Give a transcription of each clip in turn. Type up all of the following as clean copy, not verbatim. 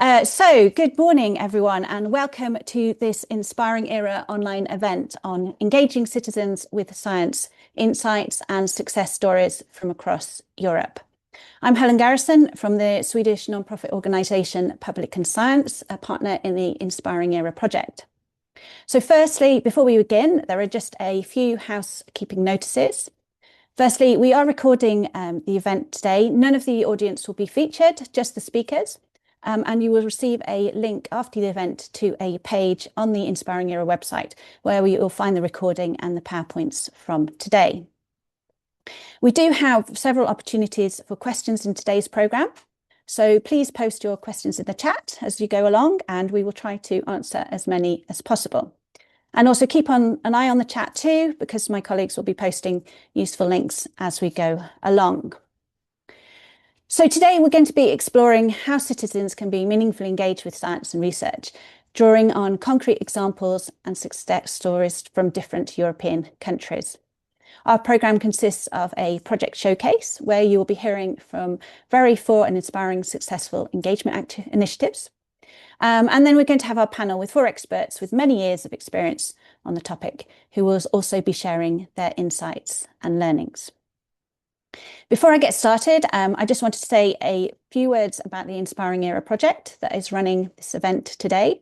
So good morning, everyone, and welcome to this Inspiring Era online event on engaging citizens with science, insights and success stories from across Europe. I'm Helen Garrison from the Swedish nonprofit organisation Public and Science, a partner in the Inspiring Era project. So firstly, before we begin, there are just a few housekeeping notices. Firstly, we are recording the event today. None of the audience will be featured, just the speakers. And you will receive a link after the event to a page on the Inspiring Era website where you will find the recording and the PowerPoints from today. We do have several opportunities for questions in today's programme. So please post your questions in the chat as you go along and we will try to answer as many as possible. And also keep an eye on the chat too, because my colleagues will be posting useful links as we go along. So today we're going to be exploring how citizens can be meaningfully engaged with science and research, drawing on concrete examples and success stories from different European countries. Our programme consists of a project showcase where you will be hearing from very four and inspiring successful engagement initiatives. And then we're going to have our panel with four experts with many years of experience on the topic, who will also be sharing their insights and learnings. Before I get started, I just wanted to say a few words about the Inspiring Era project that is running this event today.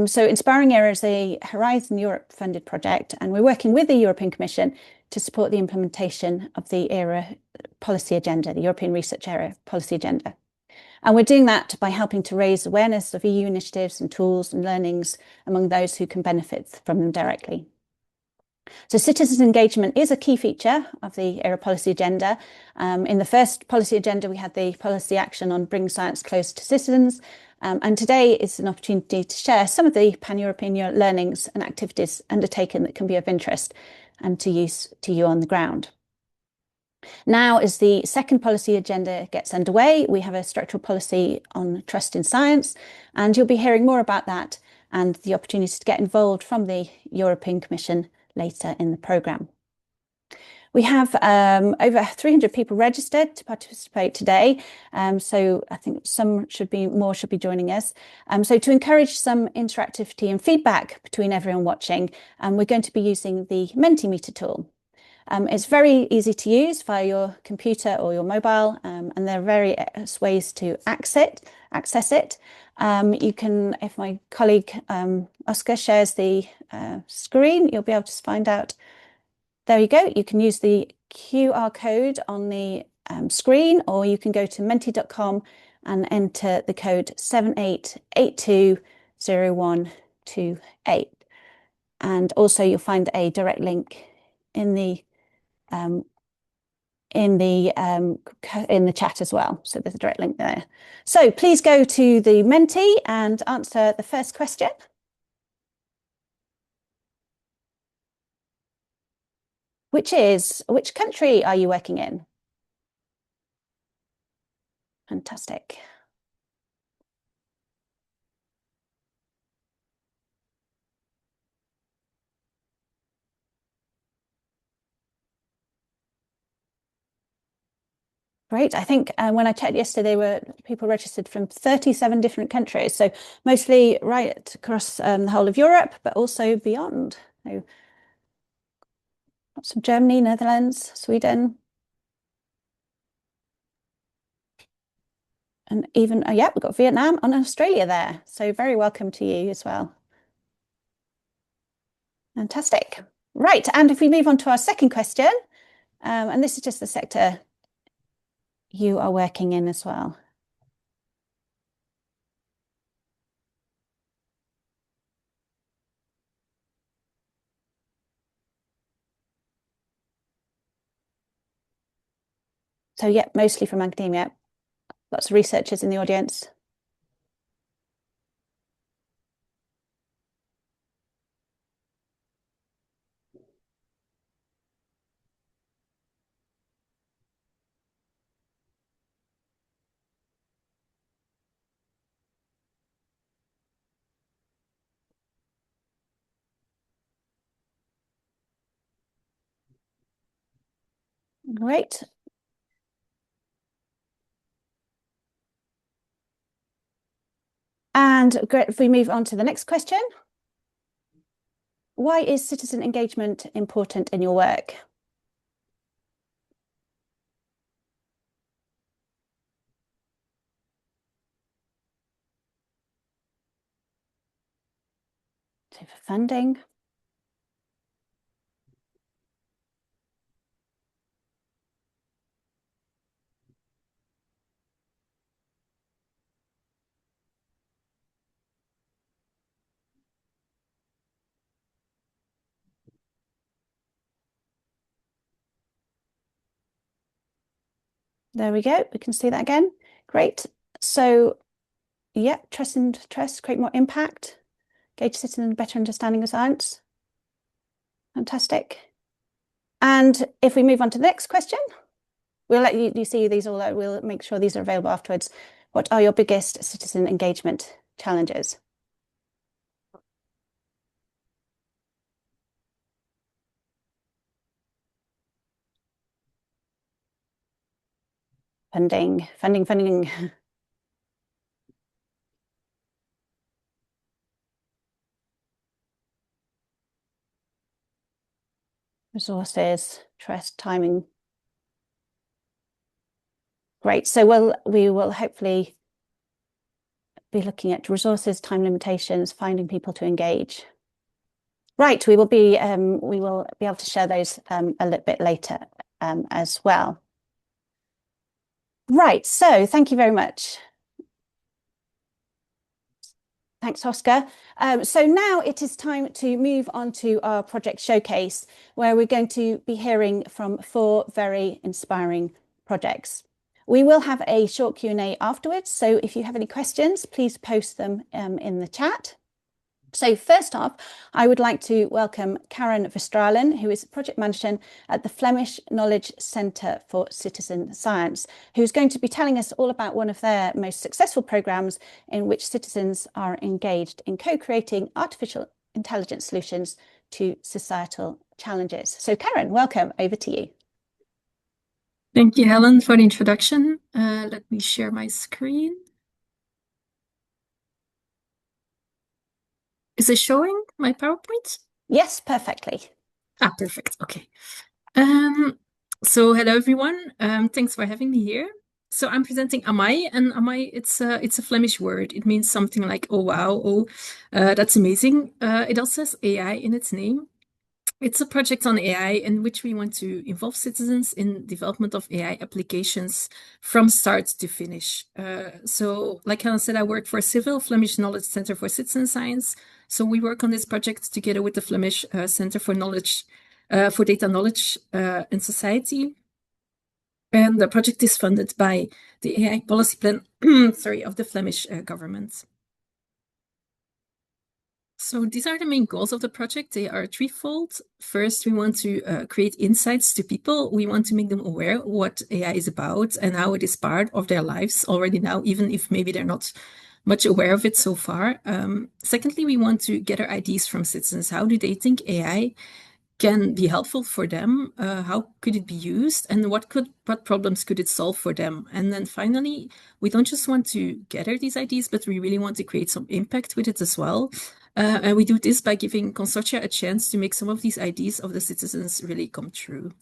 So Inspiring Era is a Horizon Europe funded project, and we're working with the European Commission to support the implementation of the ERA policy agenda, the European Research Area policy agenda. And we're doing that by helping to raise awareness of EU initiatives and tools and learnings among those who can benefit from them directly. So citizens' engagement is a key feature of the ERA policy agenda. In the first policy agenda, we had the policy action on bring science closer to citizens. And today is an opportunity to share some of the pan-European learnings and activities undertaken that can be of interest and to you on the ground. Now, as the second policy agenda gets underway, we have a structural policy on trust in science, and you'll be hearing more about that and the opportunity to get involved from the European Commission later in the programme. We have over 300 people registered to participate today, so I think more should be joining us. So to encourage some interactivity and feedback between everyone watching, we're going to be using the Mentimeter tool. It's very easy to use via your computer or your mobile, and there are various ways to access it. You can, if my colleague Oscar shares the screen, you'll be able to find out. There you go. You can use the QR code on the screen, or you can go to menti.com and enter the code 78820128. And also you'll find a direct link in the chat as well. So there's a direct link there. So please go to the Menti and answer the first question. Which country are you working in? Fantastic. Great. I think when I checked yesterday, there were people registered from 37 different countries, so mostly right across the whole of Europe, but also beyond. So, lots of Germany, Netherlands, Sweden. And even, yeah, we've got Vietnam and Australia there. So very welcome to you as well. Fantastic. Right. And if we move on to our second question, and this is just the sector you are working in as well. So yeah, mostly from academia. Lots of researchers in the audience. Great. And great, if we move on to the next question. Why is citizen engagement important in your work? So for funding. There we go. We can see that again. Great. So yeah, trust, create more impact, engage citizens in better understanding of science. Fantastic. And if we move on to the next question, we'll let you see these all out. We'll make sure these are available afterwards. What are your biggest citizen engagement challenges? Funding. Resources, trust, timing. Great. So we will hopefully be looking at resources, time limitations, finding people to engage. Right, we will be able to share those a little bit later as well. Right, so thank you very much. Thanks, Oscar. So now it is time to move on to our project showcase, where we're going to be hearing from 4 very inspiring projects. We will have a short Q&A afterwards, so if you have any questions, please post them in the chat. So first off, I would like to welcome Karen Verstralen, who is project manager at the Flemish Knowledge Centre for Citizen Science, who's going to be telling us all about one of their most successful programmes in which citizens are engaged in co-creating artificial intelligence solutions to societal challenges. So Karen, welcome, over to you. Thank you, Helen, for the introduction. Let me share my screen. Is it showing my PowerPoint? Yes, perfectly. Perfect. Okay. So hello, everyone. Thanks for having me here. So I'm presenting Amai, and Amai, it's a Flemish word. It means something like, oh, wow, oh, that's amazing. It also has AI in its name. It's a project on AI in which we want to involve citizens in development of AI applications from start to finish. So like Helen said, I work for Civil Flemish Knowledge Centre for Citizen Science. So we work on this project together with the Flemish Centre for Knowledge, for Data Knowledge in Society. And the project is funded by the AI policy plan, of the Flemish government. So these are the main goals of the project. They are threefold. First, we want to create insights to people. We want to make them aware what AI is about and how it is part of their lives already now, even if maybe they're not much aware of it so far. Secondly, we want to gather ideas from citizens. How do they think AI can be helpful for them? How could it be used? And what problems could it solve for them? And then finally, we don't just want to gather these ideas, but we really want to create some impact with it as well. And we do this by giving consortia a chance to make some of these ideas of the citizens really come true.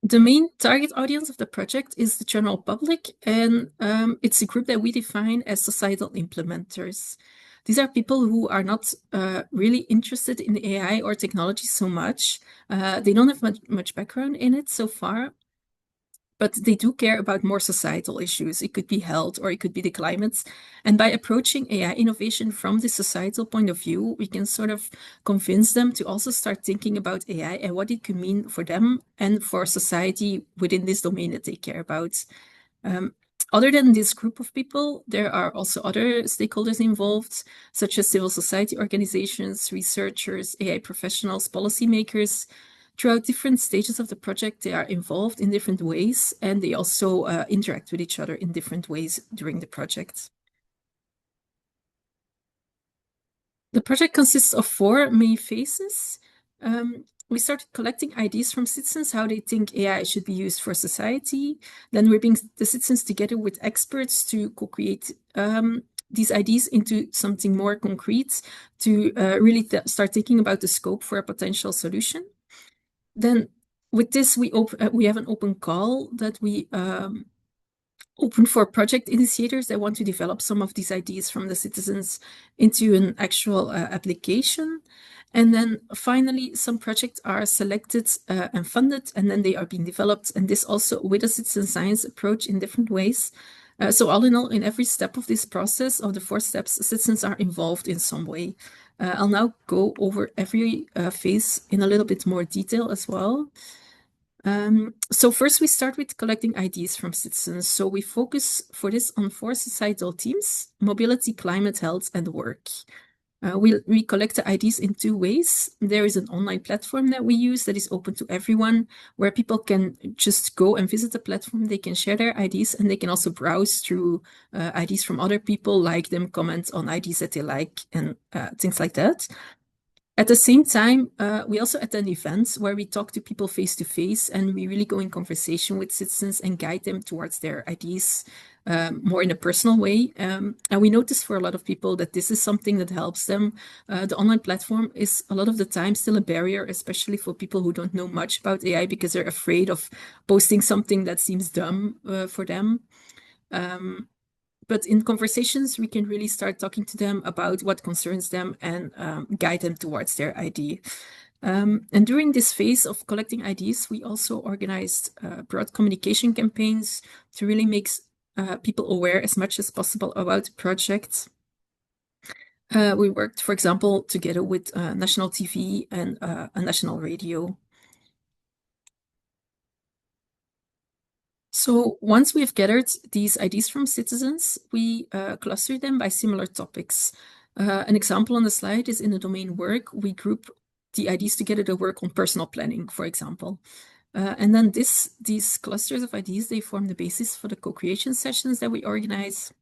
The main target audience of the project is the general public, and it's a group that we define as societal implementers. These are people who are not really interested in AI or technology so much. They don't have much background in it so far, but they do care about more societal issues. It could be health or it could be the climate. And by approaching AI innovation from the societal point of view, we can sort of convince them to also start thinking about AI and what it could mean for them and for society within this domain that they care about. Other than this group of people, there are also other stakeholders involved, such as civil society organizations, researchers, AI professionals, policymakers. Throughout different stages of the project, they are involved in different ways, and they also interact with each other in different ways during the project. The project consists of 4 main phases. we started collecting ideas from citizens, how they think AI should be used for society. Then we bring the citizens together with experts to co-create these ideas into something more concrete to really start thinking about the scope for a potential solution. Then with this, we have an open call that we open for project initiators that want to develop some of these ideas from the citizens into an actual application. And then finally, some projects are selected and funded, and then they are being developed. And this also with a citizen science approach in different ways. So all in all, in every step of this process, of the 4 steps, citizens are involved in some way. I'll now go over every phase in a little bit more detail as well. So first we start with collecting ideas from citizens. So we focus for this on 4 societal themes: mobility, climate, health, and work. We collect the ideas in 2 ways. There is an online platform that we use that is open to everyone, where people can just go and visit the platform. They can share their ideas, and they can also browse through ideas from other people, like them, comment on ideas that they like, and things like that. At the same time, we also attend events where we talk to people face to face, and we really go in conversation with citizens and guide them towards their ideas more in a personal way. And we notice for a lot of people that this is something that helps them. The online platform is a lot of the time still a barrier, especially for people who don't know much about AI, because they're afraid of posting something that seems dumb for them. But in conversations, we can really start talking to them about what concerns them and guide them towards their idea. And during this phase of collecting ideas, we also organized broad communication campaigns to really make people aware as much as possible about the project. We worked, for example, together with national TV and a national radio. So once we've gathered these ideas from citizens, we cluster them by similar topics. An example on the slide is in the domain work. We group the ideas together to work on personal planning, for example. And then these clusters of ideas, they form the basis for the co-creation sessions that we organize,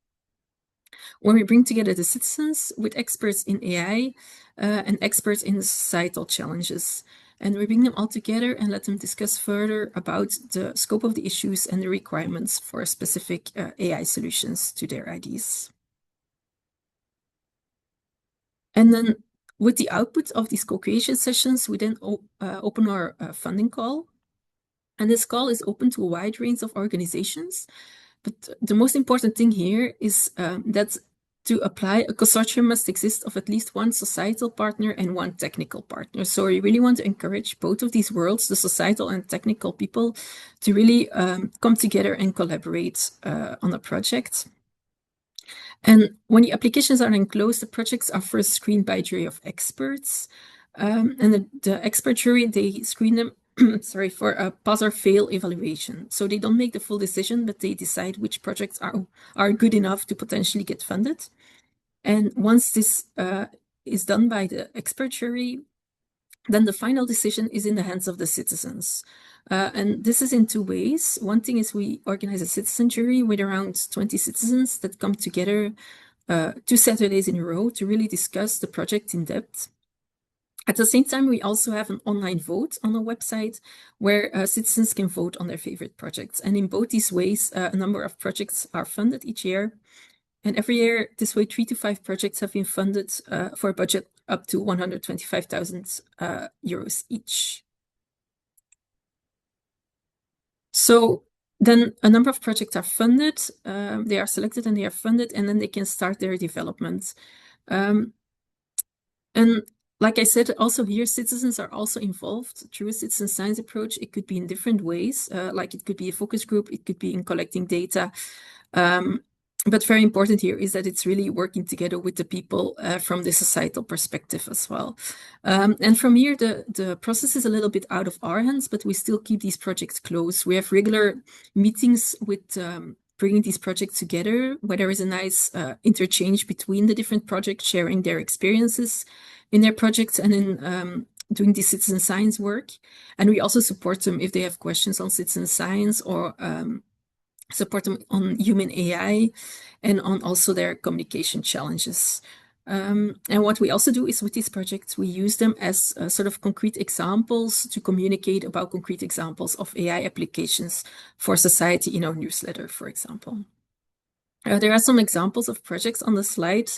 where we bring together the citizens with experts in AI and experts in the societal challenges. And we bring them all together and let them discuss further about the scope of the issues and the requirements for specific AI solutions to their ideas. And then with the output of these co-creation sessions, we then open our funding call. And this call is open to a wide range of organizations. But the most important thing here is that to apply, a consortium must exist of at least 1 societal partner and 1 technical partner. So we really want to encourage both of these worlds, the societal and technical people, to really come together and collaborate on a project. And when the applications are enclosed, the projects are first screened by a jury of experts. And the expert jury, they screen them for a pass or fail evaluation. So they don't make the full decision, but they decide which projects are good enough to potentially get funded. And once this is done by the expert jury, then the final decision is in the hands of the citizens. And this is in 2 ways. One thing is we organize a citizen jury with around 20 citizens that come together 2 Saturdays in a row to really discuss the project in depth. At the same time, we also have an online vote on our website where citizens can vote on their favorite projects. And in both these ways, a number of projects are funded each year. And every year, this way, 3 to 5 projects have been funded for a budget up to 125,000 euros each. So then a number of projects are funded, they are selected and they are funded, and then they can start their development. And like I said, also here, citizens are also involved through a citizen science approach. It could be in different ways, like it could be a focus group, it could be in collecting data. But very important here is that it's really working together with the people from the societal perspective as well. And from here, the process is a little bit out of our hands, but we still keep these projects close. We have regular meetings with bringing these projects together, where there is a nice interchange between the different projects, sharing their experiences in their projects and in doing the citizen science work. And we also support them if they have questions on citizen science or support them on human AI and on also their communication challenges. And what we also do is with these projects, we use them as sort of concrete examples to communicate about concrete examples of AI applications for society in our newsletter, for example. There are some examples of projects on the slide.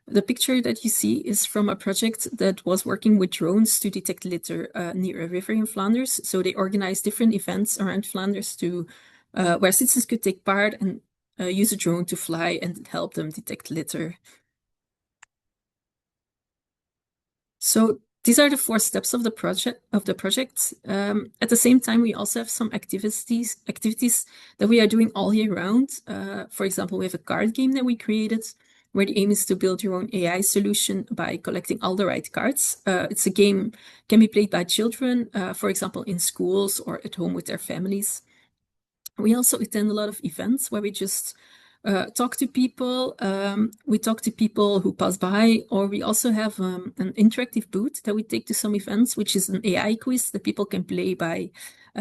The picture that you see is from a project that was working with drones to detect litter near a river in Flanders. So they organized different events around Flanders to where citizens could take part and use a drone to fly and help them detect litter. So these are the 4 steps of the project. At the same time, we also have some activities that we are doing all year round. For example, we have a card game that we created where the aim is to build your own AI solution by collecting all the right cards. It's a game can be played by children, for example, in schools or at home with their families. We also attend a lot of events where we just talk to people. We talk to people who pass by, or we also have an interactive booth that we take to some events, which is an AI quiz that people can play by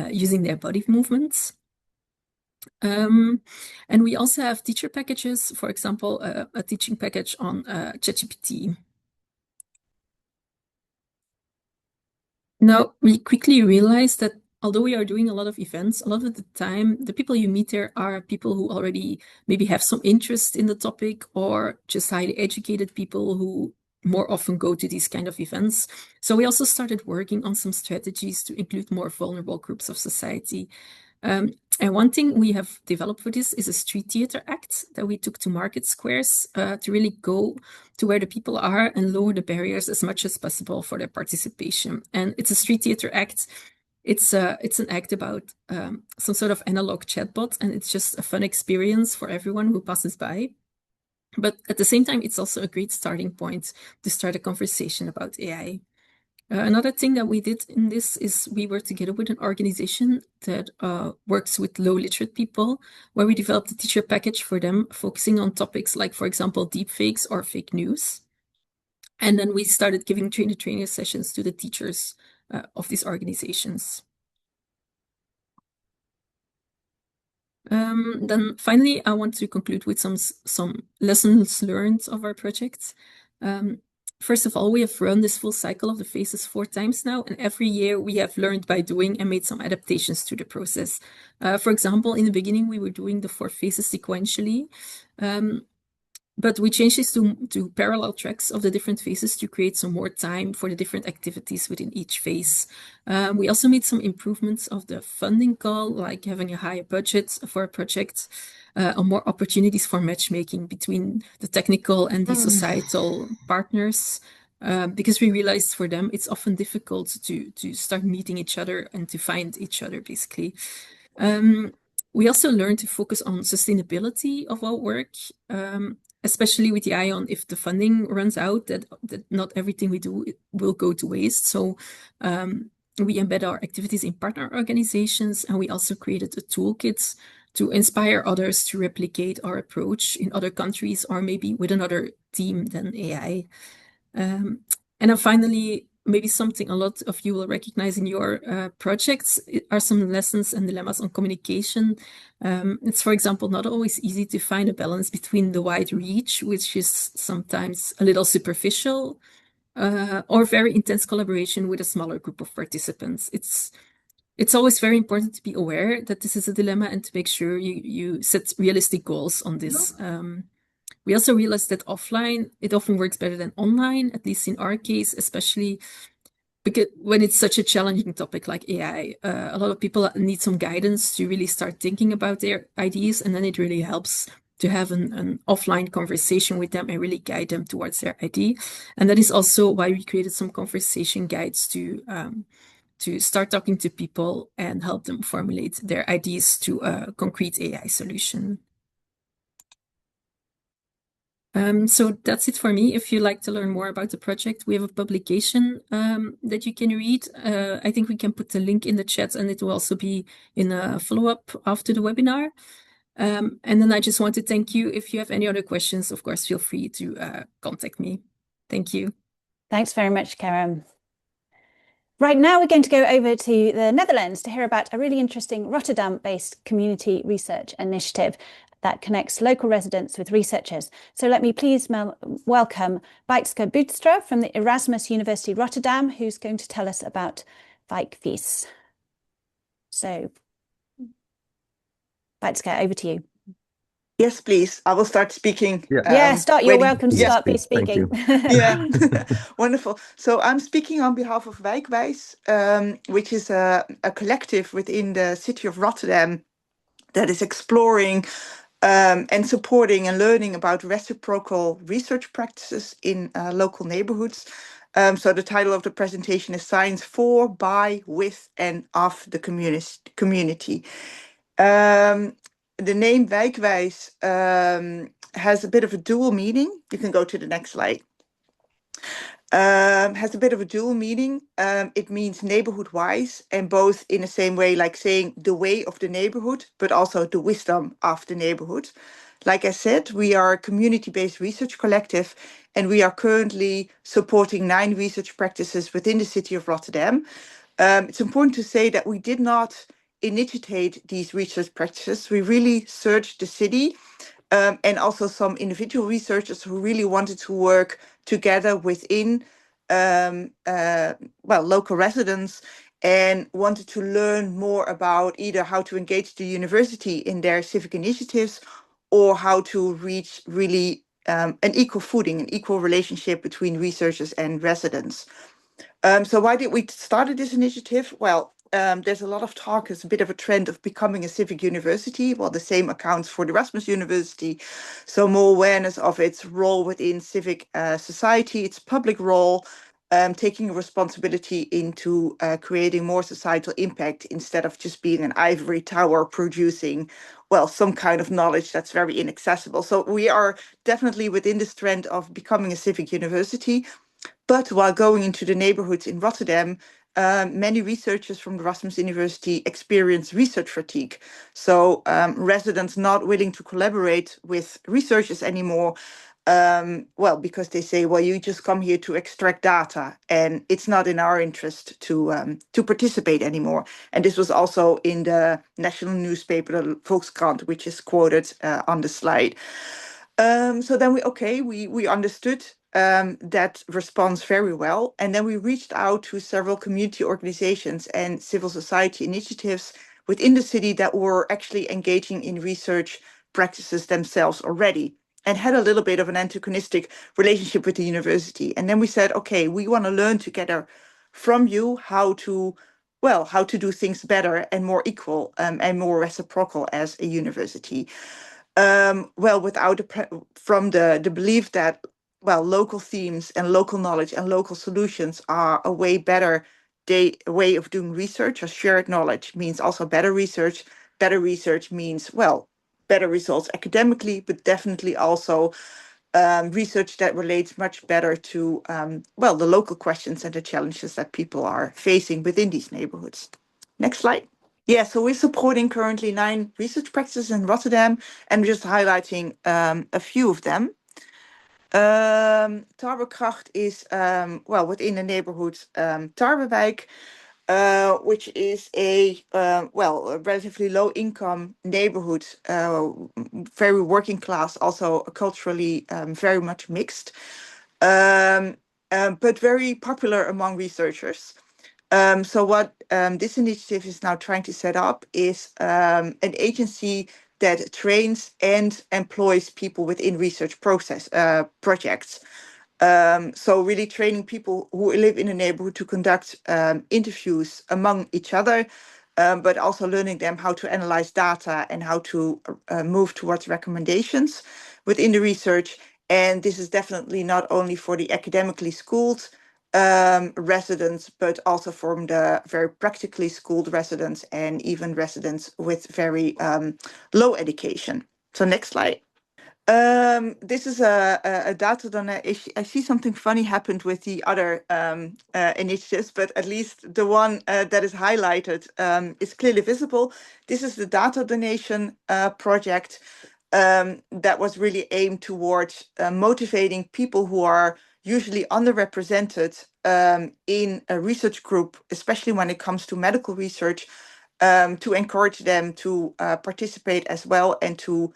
using their body movements. And we also have teacher packages, for example, a teaching package on ChatGPT. Now, we quickly realized that although we are doing a lot of events, a lot of the time, the people you meet there are people who already maybe have some interest in the topic or just highly educated people who more often go to these kind of events. So we also started working on some strategies to include more vulnerable groups of society. And one thing we have developed for this is a street theater act that we took to market squares to really go to where the people are and lower the barriers as much as possible for their participation. And it's a street theater act. It's an act about some sort of analog chatbot, and it's just a fun experience for everyone who passes by. But at the same time, it's also a great starting point to start a conversation about AI. Another thing that we did in this is we were together with an organization that works with low literate people, where we developed a teacher package for them, focusing on topics like, for example, deepfakes or fake news. And then we started giving trainer sessions to the teachers of these organizations. Then finally, I want to conclude with some lessons learned of our project. First of all, we have run this full cycle of the phases 4 times now, and every year we have learned by doing and made some adaptations to the process. For example, in the beginning, we were doing the 4 phases sequentially, but we changed this to parallel tracks of the different phases to create some more time for the different activities within each phase. We also made some improvements of the funding call, like having a higher budget for a project, or more opportunities for matchmaking between the technical and the societal partners. Because we realized for them, it's often difficult to start meeting each other and to find each other, basically. We also learned to focus on sustainability of our work, especially with the eye on if the funding runs out, that not everything we do will go to waste. So we embed our activities in partner organizations, and we also created a toolkit to inspire others to replicate our approach in other countries or maybe with another team than AI. And then finally, maybe something a lot of you will recognize in your projects are some lessons and dilemmas on communication. It's, for example, not always easy to find a balance between the wide reach, which is sometimes a little superficial, or very intense collaboration with a smaller group of participants. It's always very important to be aware that this is a dilemma and to make sure you set realistic goals on this. We also realized that offline, it often works better than online, at least in our case, especially because when it's such a challenging topic like AI, a lot of people need some guidance to really start thinking about their ideas. And then it really helps to have an offline conversation with them and really guide them towards their idea. And that is also why we created some conversation guides to start talking to people and help them formulate their ideas to a concrete AI solution. So that's it for me. If you'd like to learn more about the project, we have a publication that you can read. I think we can put the link in the chat, and it will also be in a follow-up after the webinar. And then I just want to thank you. If you have any other questions, of course, feel free to contact me. Thank you. Thanks very much, Karen. Right now, we're going to go over to the Netherlands to hear about a really interesting Rotterdam-based community research initiative. that connects local residents with researchers. So let me please welcome Bijtske Boetstra from the Erasmus University Rotterdam, who's going to tell us about Wijkvis. So, Bijtske, over to you. Yes, please. I will start speaking. You're welcome to start speaking. Yeah, wonderful. So I'm speaking on behalf of Wijkwijs, which is a collective within the city of Rotterdam that is exploring and supporting and learning about reciprocal research practices in local neighborhoods. So the title of the presentation is Science for, by, with, and of the community. The name Wijkwijs has a bit of a dual meaning. You can go to the next slide. Has a bit of a dual meaning. It means neighborhood wise, and both in the same way, like saying the way of the neighborhood, but also the wisdom of the neighborhood. Like I said, we are a community-based research collective, and we are currently supporting 9 research practices within the city of Rotterdam. It's important to say that we did not initiate these research practices. We really searched the city and also some individual researchers who really wanted to work together within local residents and wanted to learn more about either how to engage the university in their civic initiatives or how to reach really an equal footing, an equal relationship between researchers and residents. So why did we start this initiative? Well, there's a lot of talk, it's a bit of a trend of becoming a civic university. Well, the same accounts for the Erasmus University. So more awareness of its role within civic society, its public role, taking responsibility into creating more societal impact instead of just being an ivory tower producing, well, some kind of knowledge that's very inaccessible. So we are definitely within this trend of becoming a civic university. But while going into the neighborhoods in Rotterdam, many researchers from the Erasmus University experience research fatigue. So residents not willing to collaborate with researchers anymore. Because they say, well, you just come here to extract data, and it's not in our interest to participate anymore. And this was also in the national newspaper, the Volkskrant, which is quoted on the slide. So then we understood that response very well. And then we reached out to several community organizations and civil society initiatives within the city that were actually engaging in research practices themselves already and had a little bit of an antagonistic relationship with the university. And then we said, okay, we want to learn together from you how to do things better and more equal and more reciprocal as a university. From the belief that local themes and local knowledge and local solutions are a way better way of doing research. Or shared knowledge means also better research. Better research means better results academically, but definitely also research that relates much better to the local questions and the challenges that people are facing within these neighborhoods. Next slide. Yeah, so we're supporting currently 9 research practices in Rotterdam, and just highlighting a few of them. Tarwekracht is within the neighborhood Tarwewijk, which is a relatively low income neighborhood, very working class, also culturally very much mixed, but very popular among researchers. So what this initiative is now trying to set up is an agency that trains and employs people within research projects. So really training people who live in a neighborhood to conduct interviews among each other, but also learning them how to analyze data and how to move towards recommendations within the research. And this is definitely not only for the academically schooled residents, but also from the very practically schooled residents and even residents with very low education. So next slide. This is a data donation. I see something funny happened with the other initiatives, but at least the one that is highlighted is clearly visible. This is the data donation project that was really aimed towards motivating people who are usually underrepresented in a research group, especially when it comes to medical research, to encourage them to participate as well and to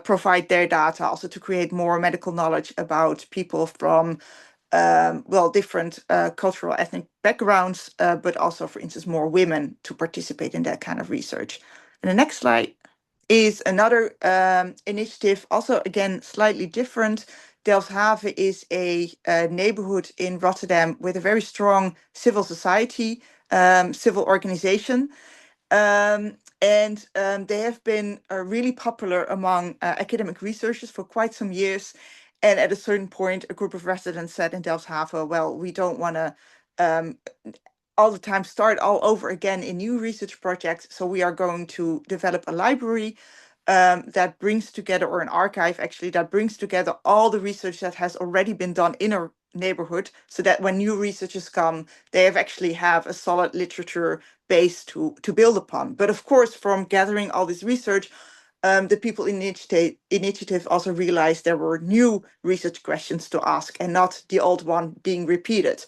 provide their data also to create more medical knowledge about people from different cultural ethnic backgrounds, but also, for instance, more women to participate in that kind of research. And the next slide is another initiative, also again slightly different. Delfshaven is a neighborhood in Rotterdam with a very strong civil society, civil organization. They have been really popular among academic researchers for quite some years. And at a certain point, a group of residents said in Delfshaven, well, we don't want to all the time start all over again in new research projects. So we are going to develop a library that brings together, or an archive actually, that brings together all the research that has already been done in a neighborhood, so that when new researchers come, they actually have a solid literature base to build upon. But of course, from gathering all this research, the People Initiative also realized there were new research questions to ask and not the old one being repeated.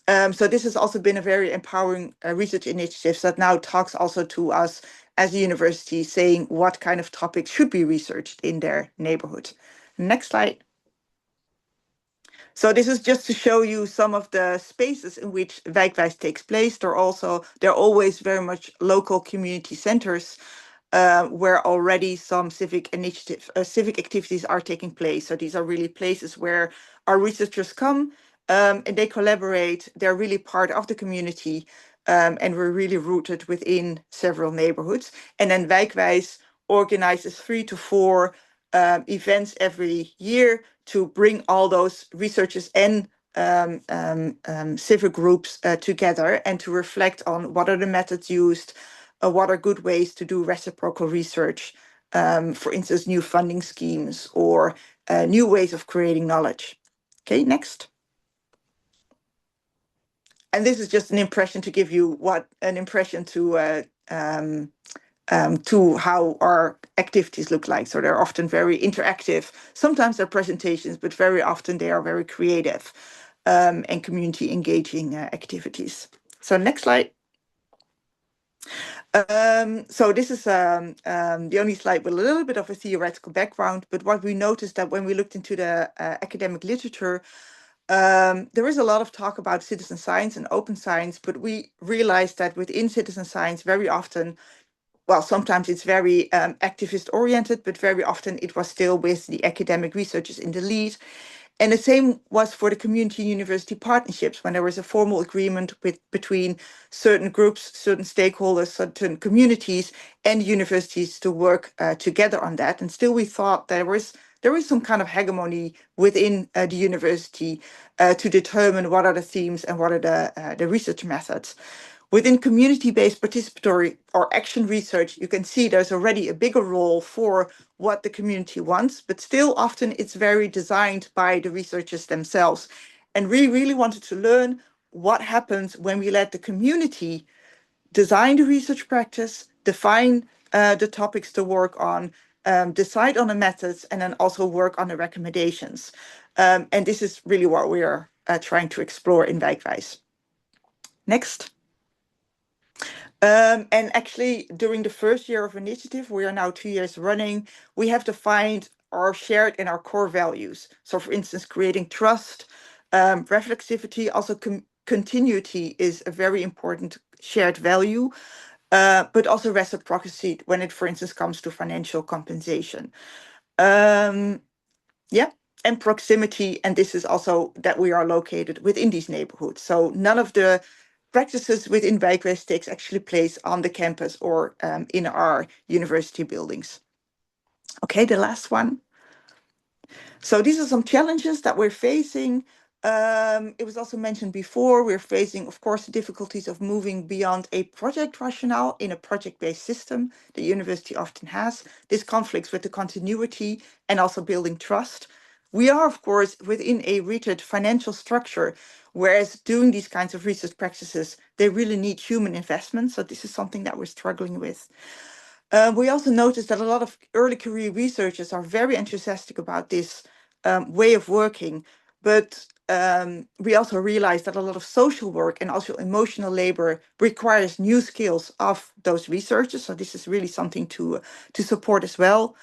So this has also been a very empowering research initiative that now talks also to us as a university, saying what kind of topics should be researched in their neighborhood. Next slide. So this is just to show you some of the spaces in which Wijkwijs takes place. They're always very much local community centers where already some civic activities are taking place. So these are really places where our researchers come and they collaborate. They're really part of the community, and we're really rooted within several neighborhoods. And then Wijkwijs organizes 3 to 4 events every year to bring all those researchers and civic groups together, and to reflect on what are the methods used, what are good ways to do reciprocal research, for instance, new funding schemes or new ways of creating knowledge. Okay, next. And this is just an impression to give you an impression to how our activities look like. So they're often very interactive. Sometimes they're presentations, but very often they are very creative and community engaging activities. So next slide. So this is the only slide with a little bit of a theoretical background, but what we noticed that when we looked into the academic literature, there is a lot of talk about citizen science and open science, but we realized that within citizen science, very often, well, sometimes it's very activist oriented, but very often it was still with the academic researchers in the lead. And the same was for the community university partnerships, when there was a formal agreement between certain groups, certain stakeholders, certain communities and universities to work together on that. And still we thought there is some kind of hegemony within the university to determine what are the themes and what are the research methods. Within community-based participatory or action research, you can see there's already a bigger role for what the community wants, but still often it's very designed by the researchers themselves. And we really wanted to learn what happens when we let the community design the research practice, define the topics to work on, decide on the methods, and then also work on the recommendations. And this is really what we are trying to explore in Wijkwijs. Next. And actually, during the first year of initiative, we are now 2 years running, we have defined our shared and our core values. So for instance, creating trust, reflexivity, also continuity is a very important shared value, but also reciprocity when it, for instance, comes to financial compensation. Yeah, and proximity, and this is also that we are located within these neighborhoods. So none of the practices within Wijkwijs takes actually place on the campus or in our university buildings. Okay, the last one. So these are some challenges that we're facing. It was also mentioned before, we're facing, of course, the difficulties of moving beyond a project rationale in a project-based system the university often has. This conflicts with the continuity and also building trust. We are, of course, within a rigid financial structure, whereas doing these kinds of research practices, they really need human investment. So this is something that we're struggling with. We also noticed that a lot of early career researchers are very enthusiastic about this way of working, but we also realized that a lot of social work and also emotional labor requires new skills of those researchers. So this is really something to support as well.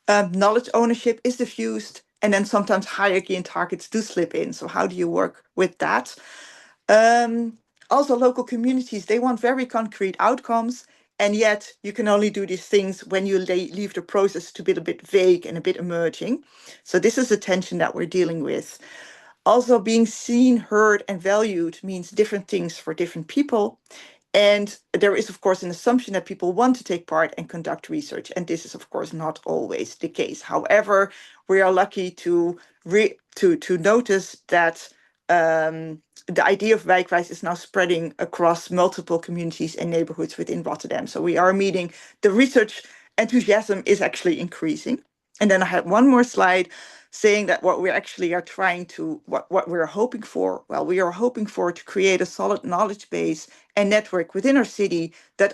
knowledge ownership is diffused, and then sometimes hierarchy and targets do slip in. So how do you work with that? Also, local communities, they want very concrete outcomes, and yet you can only do these things when you leave the process to be a bit vague and a bit emerging. So this is a tension that we're dealing with. Also, being seen, heard, and valued means different things for different people. And there is, of course, an assumption that people want to take part and conduct research. And this is, of course, not always the case. However, we are lucky to notice that the idea of Wijkwijs is now spreading across multiple communities and neighborhoods within Rotterdam. So we are meeting, the research enthusiasm is actually increasing. And then I had one more slide saying that what we actually are trying to, what we're hoping for, well, we are hoping for to create a solid knowledge base and network within our city that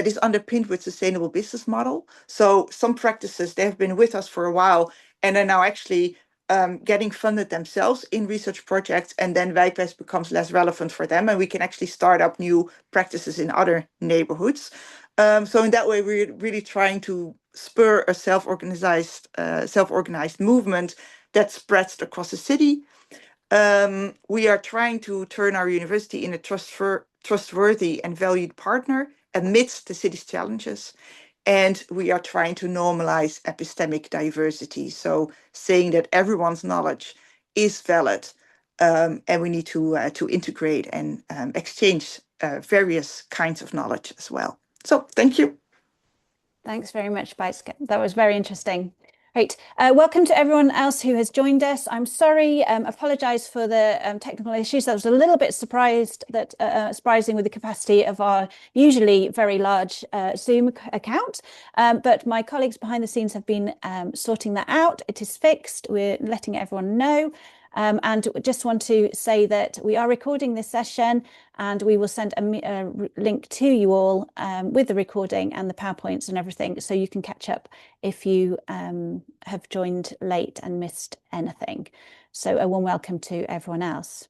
is underpinned with sustainable business model. So some practices, they have been with us for a while and are now actually getting funded themselves in research projects, and then Wijkwijs becomes less relevant for them, and we can actually start up new practices in other neighborhoods. So in that way, we're really trying to spur a self-organized movement that spreads across the city. We are trying to turn our university in a trustworthy and valued partner amidst the city's challenges. And we are trying to normalize epistemic diversity. So saying that everyone's knowledge is valid, and we need to integrate and exchange various kinds of knowledge as well. So thank you. Thanks very much, Bijtske. That was very interesting. Great. Welcome to everyone else who has joined us. I'm sorry, apologize for the technical issues. I was a little bit surprising with the capacity of our usually very large Zoom account, but my colleagues behind the scenes have been sorting that out. It is fixed. We're letting everyone know. And just want to say that we are recording this session, and we will send a link to you all with the recording and the PowerPoints and everything, so you can catch up if you have joined late and missed anything. So a warm welcome to everyone else.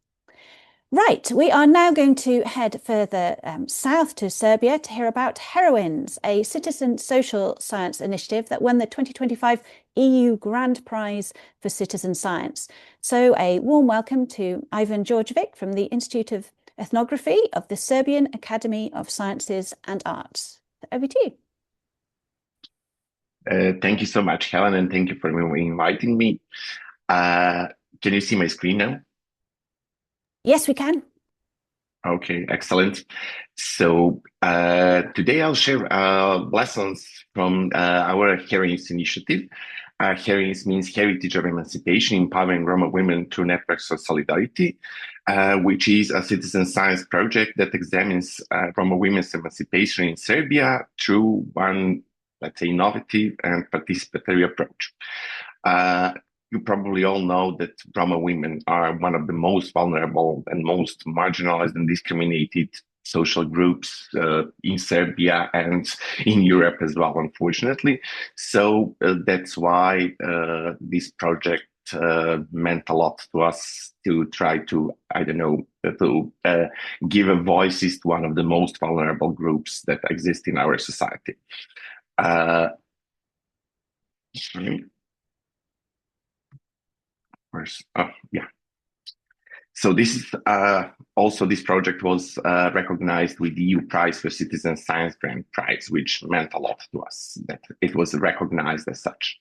Right, we are now going to head further south to Serbia to hear about Heroines, a citizen social science initiative that won the 2025 EU Grand Prize for Citizen Science. So a warm welcome to Ivan Djordjevic from the Institute of Ethnography of the Serbian Academy of Sciences and Arts. Over to you. Thank you so much, Helen, and thank you for inviting me. Can you see my screen now? Yes, we can. Okay, excellent. So today I'll share lessons from our Heroines initiative. Heroines means Heritage of Emancipation, Empowering Roma Women Through Networks of Solidarity, which is a citizen science project that examines Roma women's emancipation in Serbia through one, let's say, innovative and participatory approach. You probably all know that Roma women are one of the most vulnerable and most marginalized and discriminated social groups in Serbia and in Europe as well, unfortunately. So that's why this project meant a lot to us, to try to, give a voices to one of the most vulnerable groups that exist in our society. So this is also, this project was recognized with the EU Prize for Citizen Science Grand Prize, which meant a lot to us that it was recognized as such.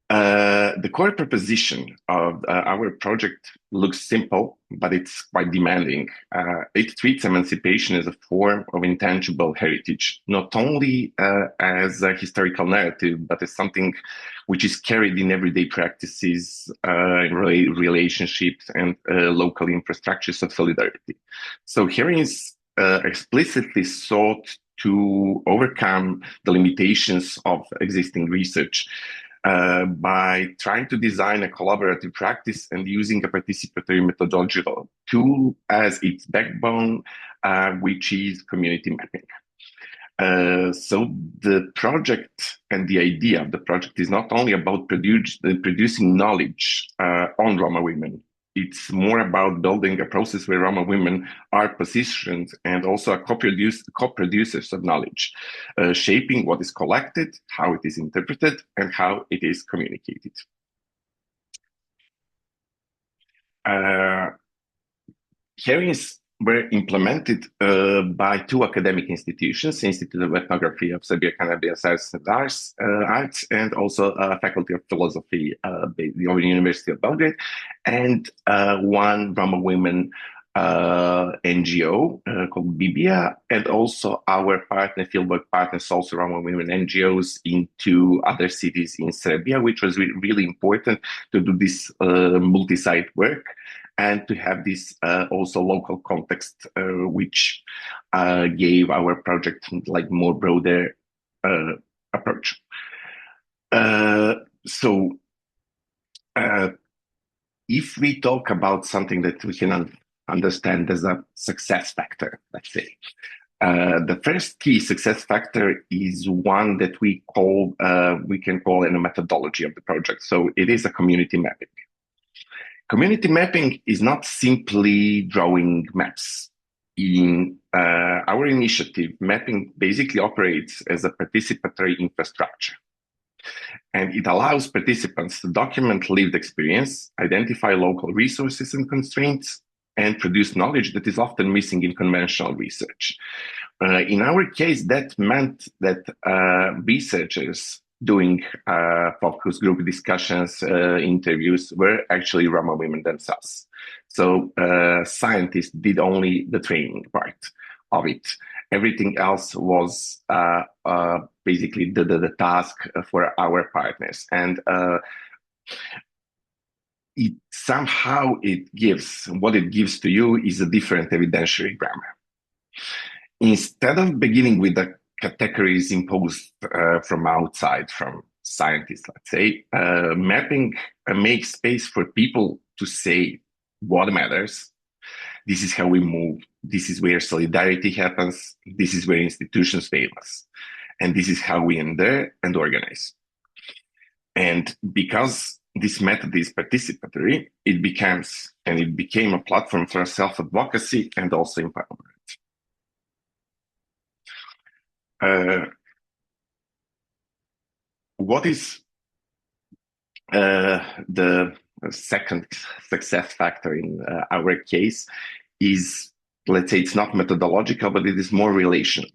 The core proposition of our project looks simple, but it's quite demanding. It treats emancipation as a form of intangible heritage, not only as a historical narrative, but as something which is carried in everyday practices, relationships, and local infrastructures of solidarity. So Heroines explicitly sought to overcome the limitations of existing research by trying to design a collaborative practice and using a participatory methodological tool as its backbone, which is community mapping. So the project and the idea of the project is not only about producing knowledge on Roma women. It's more about building a process where Roma women are positioned and also co-producers of knowledge, shaping what is collected, how it is interpreted, and how it is communicated. Hearings were implemented by two academic institutions, Institute of Ethnography of Serbia, Canada, Science and Arts, and also Faculty of Philosophy of the University of Belgrade, and one Roma women NGO called Bibia, and also our fieldwork partners, also Roma women NGOs in two other cities in Serbia, which was really important to do this multi-site work and to have this also local context, which gave our project like more broader approach. If we talk about something that we can understand as a success factor, let's say, the first key success factor is one that we can call in a methodology of the project. So it is a community mapping. Community mapping is not simply drawing maps. In our initiative, mapping basically operates as a participatory infrastructure. And it allows participants to document lived experience, identify local resources and constraints, and produce knowledge that is often missing in conventional research. In our case, that meant that researchers doing focus group discussions, interviews were actually Roma women themselves. So scientists did only the training part of it. Everything else was basically the task for our partners. And what it gives to you is a different evidentiary grammar. Instead of beginning with the categories imposed from outside, from scientists, let's say, mapping makes space for people to say what matters. This is how we move. This is where solidarity happens. This is where institutions fail us. And this is how we endure and organize. And because this method is participatory, it became a platform for self-advocacy and also empowerment. What is the second success factor in our case is, let's say, it's not methodological, but it is more relational.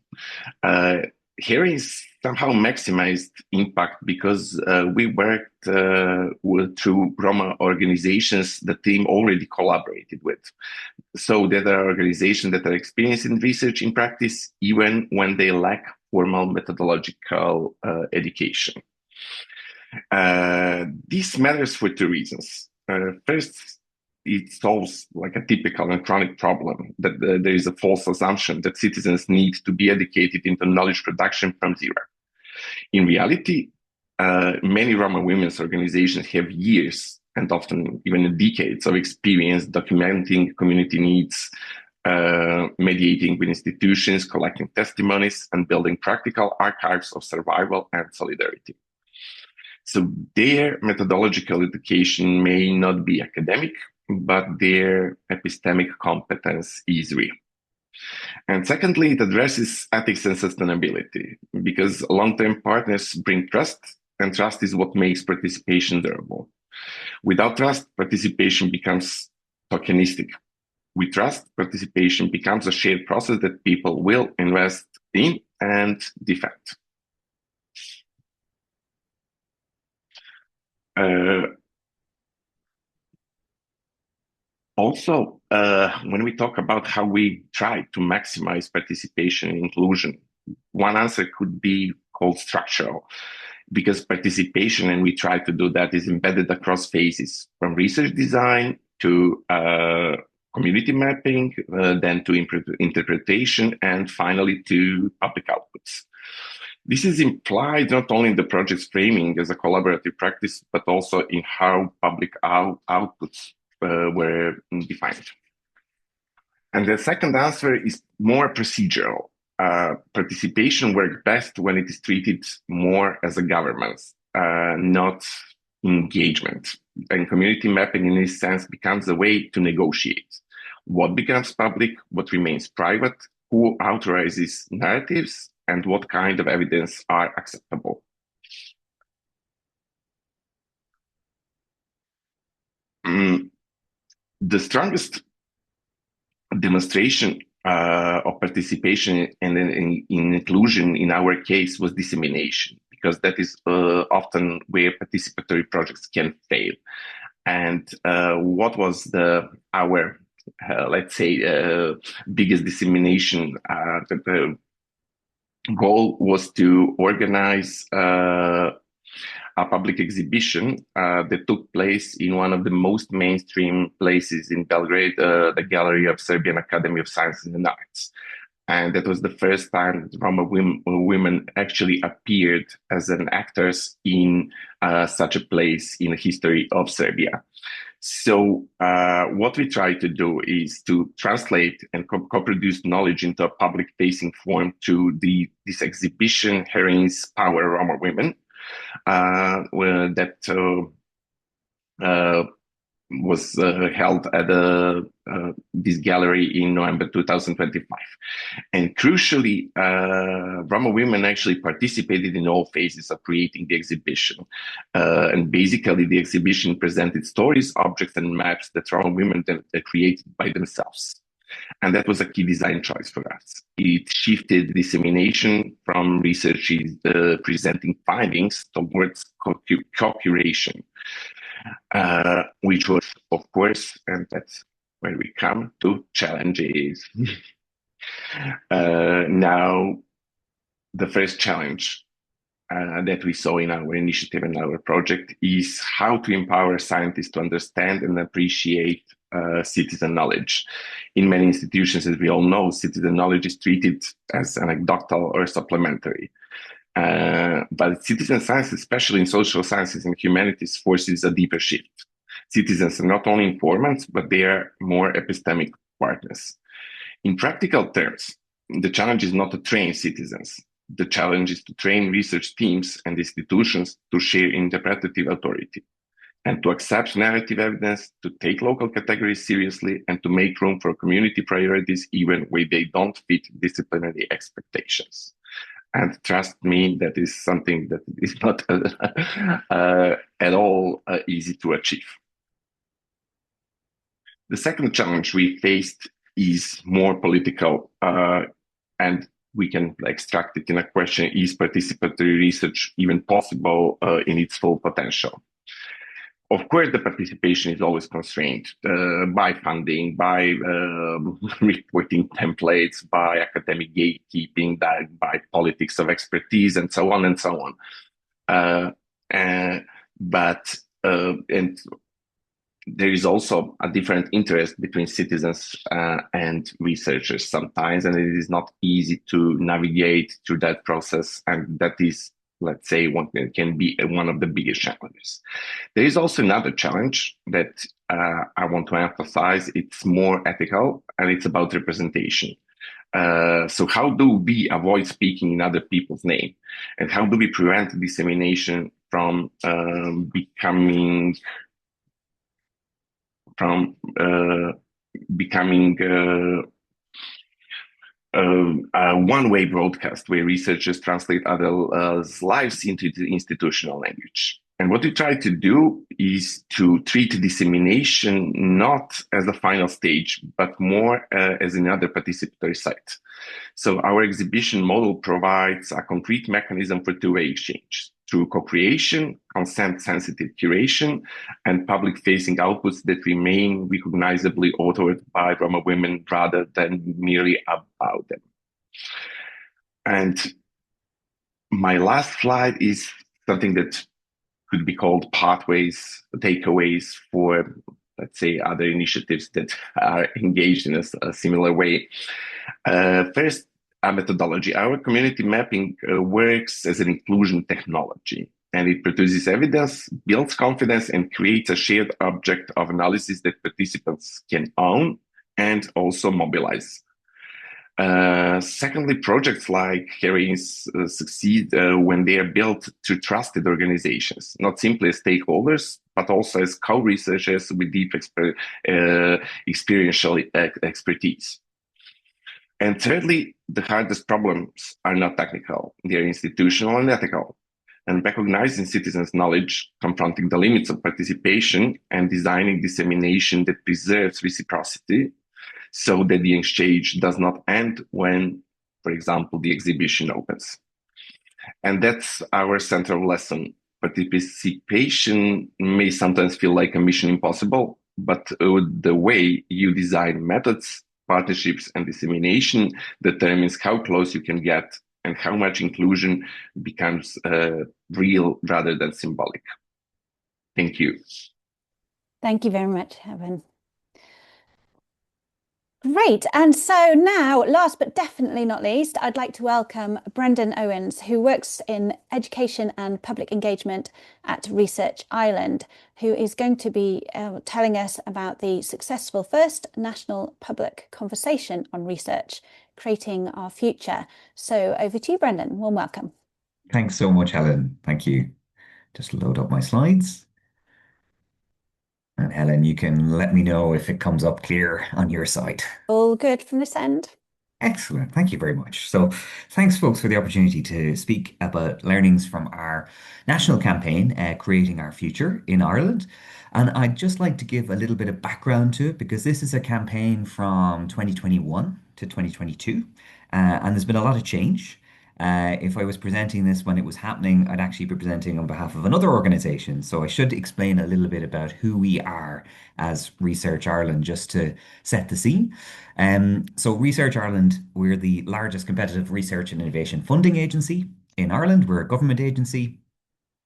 Here is somehow maximized impact because we worked through Roma organizations the team already collaborated with. So there are organizations that are experienced in research in practice, even when they lack formal methodological education. This matters for two reasons. First, it solves like a typical and chronic problem that there is a false assumption that citizens need to be educated into knowledge production from zero. In reality, many Roma women's organizations have years and often even decades of experience documenting community needs, mediating with institutions, collecting testimonies, and building practical archives of survival and solidarity. So their methodological education may not be academic, but their epistemic competence is real. And secondly, it addresses ethics and sustainability, because long-term partners bring trust, and trust is what makes participation durable. Without trust, participation becomes tokenistic. With trust, participation becomes a shared process that people will invest in and defend. Also, when we talk about how we try to maximize participation and inclusion, one answer could be called structural, because participation, and we try to do that, is embedded across phases, from research design to community mapping, then to interpretation, and finally to public outputs. This is implied not only in the project's framing as a collaborative practice, but also in how public outputs were defined. And the second answer is more procedural. Participation works best when it is treated more as a governance, not engagement. And community mapping in this sense becomes a way to negotiate what becomes public, what remains private, who authorizes narratives, and what kind of evidence are acceptable. The strongest demonstration of participation and in inclusion in our case was dissemination, because that is often where participatory projects can fail. And what was our let's say biggest dissemination? The goal was to organize a public exhibition that took place in one of the most mainstream places in Belgrade, the Gallery of Serbian Academy of Sciences and Arts. And that was the first time that Roma women actually appeared as an actors in such a place in the history of Serbia. So what we try to do is to translate and co-produce knowledge into a public-facing form to this exhibition, Heroines Power Roma Women, that was held at this gallery in November 2025. And crucially, Roma women actually participated in all phases of creating the exhibition. And basically, the exhibition presented stories, objects, and maps that Roma women created by themselves. And that was a key design choice for us. It shifted dissemination from researchers presenting findings towards co-curation, which was, of course, and that's where we come to challenges. Now, the first challenge that we saw in our initiative and our project is how to empower scientists to understand and appreciate citizen knowledge. In many institutions, as we all know, citizen knowledge is treated as anecdotal or supplementary. But citizen science, especially in social sciences and humanities, forces a deeper shift. Citizens are not only informants, but they are more epistemic partners. In practical terms, the challenge is not to train citizens. The challenge is to train research teams and institutions to share interpretative authority and to accept narrative evidence, to take local categories seriously, and to make room for community priorities even when they don't fit disciplinary expectations. And trust me, that is something that is not at all easy to achieve. The second challenge we faced is more political, and we can extract it in a question: is participatory research even possible in its full potential? Of course, the participation is always constrained by funding, by reporting templates, by academic gatekeeping, by politics of expertise, and so on and so on. But there is also a different interest between citizens and researchers sometimes, and it is not easy to navigate through that process, and that is, let's say, can be one of the biggest challenges. There is also another challenge that I want to emphasize. It's more ethical, and it's about representation. So how do we avoid speaking in other people's name? And how do we prevent dissemination from becoming a one-way broadcast where researchers translate others' lives into the institutional language? And what we try to do is to treat dissemination not as the final stage, but more as another participatory site. So our exhibition model provides a concrete mechanism for two-way exchange through co-creation, consent-sensitive curation, and public-facing outputs that remain recognizably authored by Roma women rather than merely about them. And my last slide is something that could be called pathways, takeaways for, let's say, other initiatives that are engaged in a similar way. First, a methodology. Our community mapping works as an inclusion technology, and it produces evidence, builds confidence, and creates a shared object of analysis that participants can own and also mobilize. Secondly, projects like Herings succeed when they are built to trusted organizations, not simply as stakeholders, but also as co-researchers with deep experiential expertise. And thirdly, the hardest problems are not technical, they are institutional and ethical. And recognizing citizens' knowledge, confronting the limits of participation, and designing dissemination that preserves reciprocity so that the exchange does not end when, for example, the exhibition opens. And that's our central lesson. Participation may sometimes feel like a mission impossible, but the way you design methods, partnerships, and dissemination determines how close you can get and how much inclusion becomes real rather than symbolic. Thank you. Thank you very much, Evan. Great. And so now, last but definitely not least, I'd like to welcome Brendan Owens, who works in education and public engagement at Research Ireland, who is going to be telling us about the successful first national public conversation on research, Creating Our Future. So over to you, Brendan. Warm welcome. Thanks so much, Helen. Thank you. Just load up my slides. And Helen, you can let me know if it comes up clear on your side. All good from this end. Excellent. Thank you very much. So thanks, folks, for the opportunity to speak about learnings from our national campaign, Creating Our Future in Ireland. And I'd just like to give a little bit of background to it because this is a campaign from 2021 to 2022, and there's been a lot of change. If I was presenting this when it was happening, I'd actually be presenting on behalf of another organization. So I should explain a little bit about who we are as Research Ireland, just to set the scene. So Research Ireland, we're the largest competitive research and innovation funding agency in Ireland. We're a government agency.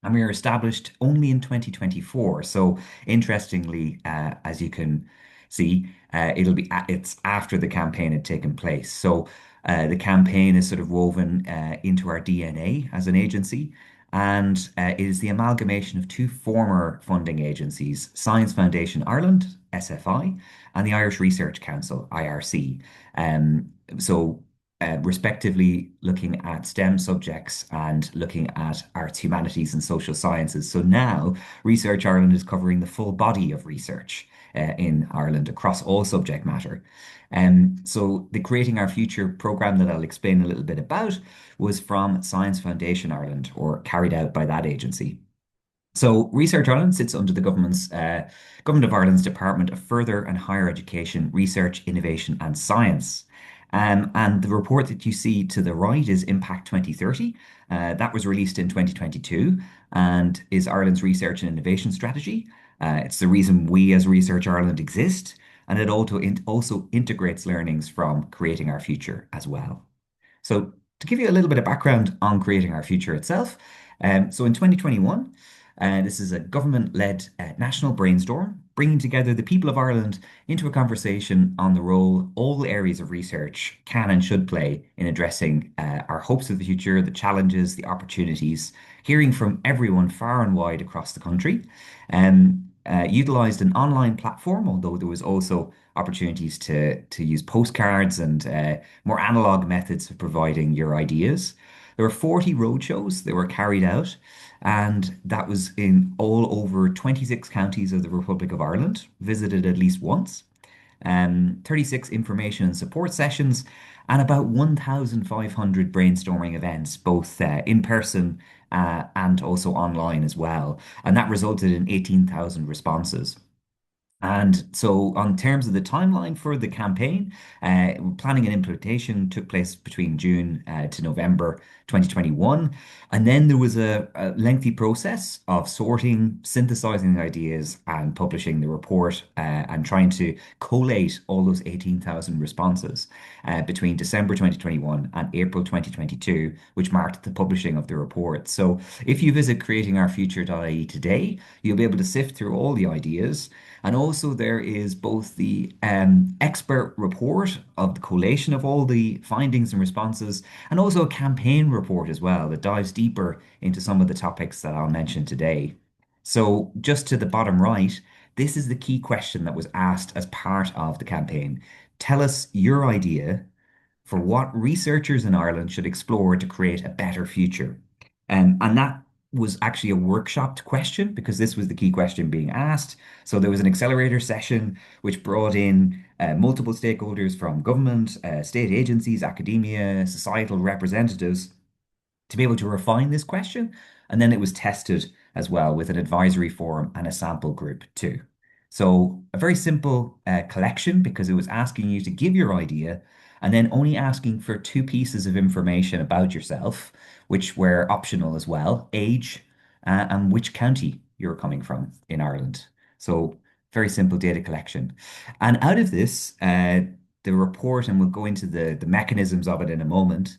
And we were established only in 2024. So interestingly, as you can see, it's after the campaign had taken place. So the campaign is sort of woven into our DNA as an agency, and it is the amalgamation of two former funding agencies, Science Foundation Ireland, SFI, and the Irish Research Council, IRC. So respectively looking at STEM subjects and looking at arts, humanities, and social sciences. So now Research Ireland is covering the full body of research in Ireland across all subject matter. So the Creating Our Future programme that I'll explain a little bit about was from Science Foundation Ireland, or carried out by that agency. So Research Ireland sits under the Government of Ireland's Department of Further and Higher Education, Research, Innovation and Science. And the report that you see to the right is Impact 2030. That was released in 2022 and is Ireland's research and innovation strategy. It's the reason we as Research Ireland exist, and it also integrates learnings from Creating Our Future as well. So to give you a little bit of background on Creating Our Future itself, so in 2021, this is a government-led national brainstorm, bringing together the people of Ireland into a conversation on the role all areas of research can and should play in addressing our hopes of the future, the challenges, the opportunities, hearing from everyone far and wide across the country. Utilised an online platform, although there was also opportunities to use postcards and more analogue methods of providing your ideas. There were 40 roadshows that were carried out, and that was in all over 26 counties of the Republic of Ireland, visited at least once, 36 information and support sessions, and about 1,500 brainstorming events, both in person and also online as well. And that resulted in 18,000 responses. And so on terms of the timeline for the campaign, planning and implementation took place between June to November 2021. And then there was a lengthy process of sorting, synthesizing the ideas and publishing the report and trying to collate all those 18,000 responses between December 2021 and April 2022, which marked the publishing of the report. So if you visit creatingourfuture.ie today, you'll be able to sift through all the ideas. And also there is both the expert report of the collation of all the findings and responses, and also a campaign report as well that dives deeper into some of the topics that I'll mention today. So just to the bottom right, this is the key question that was asked as part of the campaign. Tell us your idea for what researchers in Ireland should explore to create a better future. And that was actually a workshopped question because this was the key question being asked. So there was an accelerator session which brought in multiple stakeholders from government, state agencies, academia, societal representatives to be able to refine this question. And then it was tested as well with an advisory forum and a sample group too. So a very simple collection because it was asking you to give your idea and then only asking for two pieces of information about yourself, which were optional as well, age and which county you're coming from in Ireland. So very simple data collection. And out of this, the report, and we'll go into the mechanisms of it in a moment,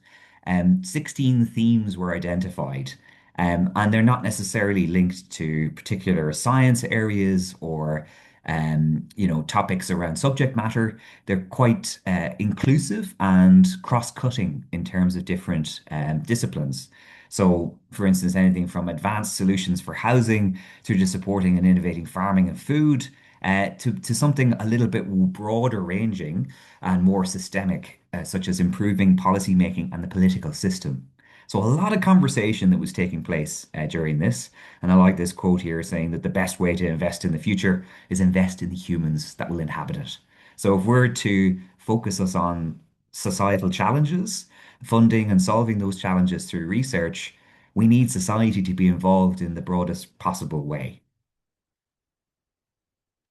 16 themes were identified, and they're not necessarily linked to particular science areas or topics around subject matter. They're quite inclusive and cross-cutting in terms of different disciplines. So, for instance, anything from advanced solutions for housing through to supporting and innovating farming and food, to something a little bit broader ranging and more systemic, such as improving policy making and the political system. So a lot of conversation that was taking place during this. And I like this quote here saying that the best way to invest in the future is invest in the humans that will inhabit it. So if we're to focus us on societal challenges, funding and solving those challenges through research, we need society to be involved in the broadest possible way.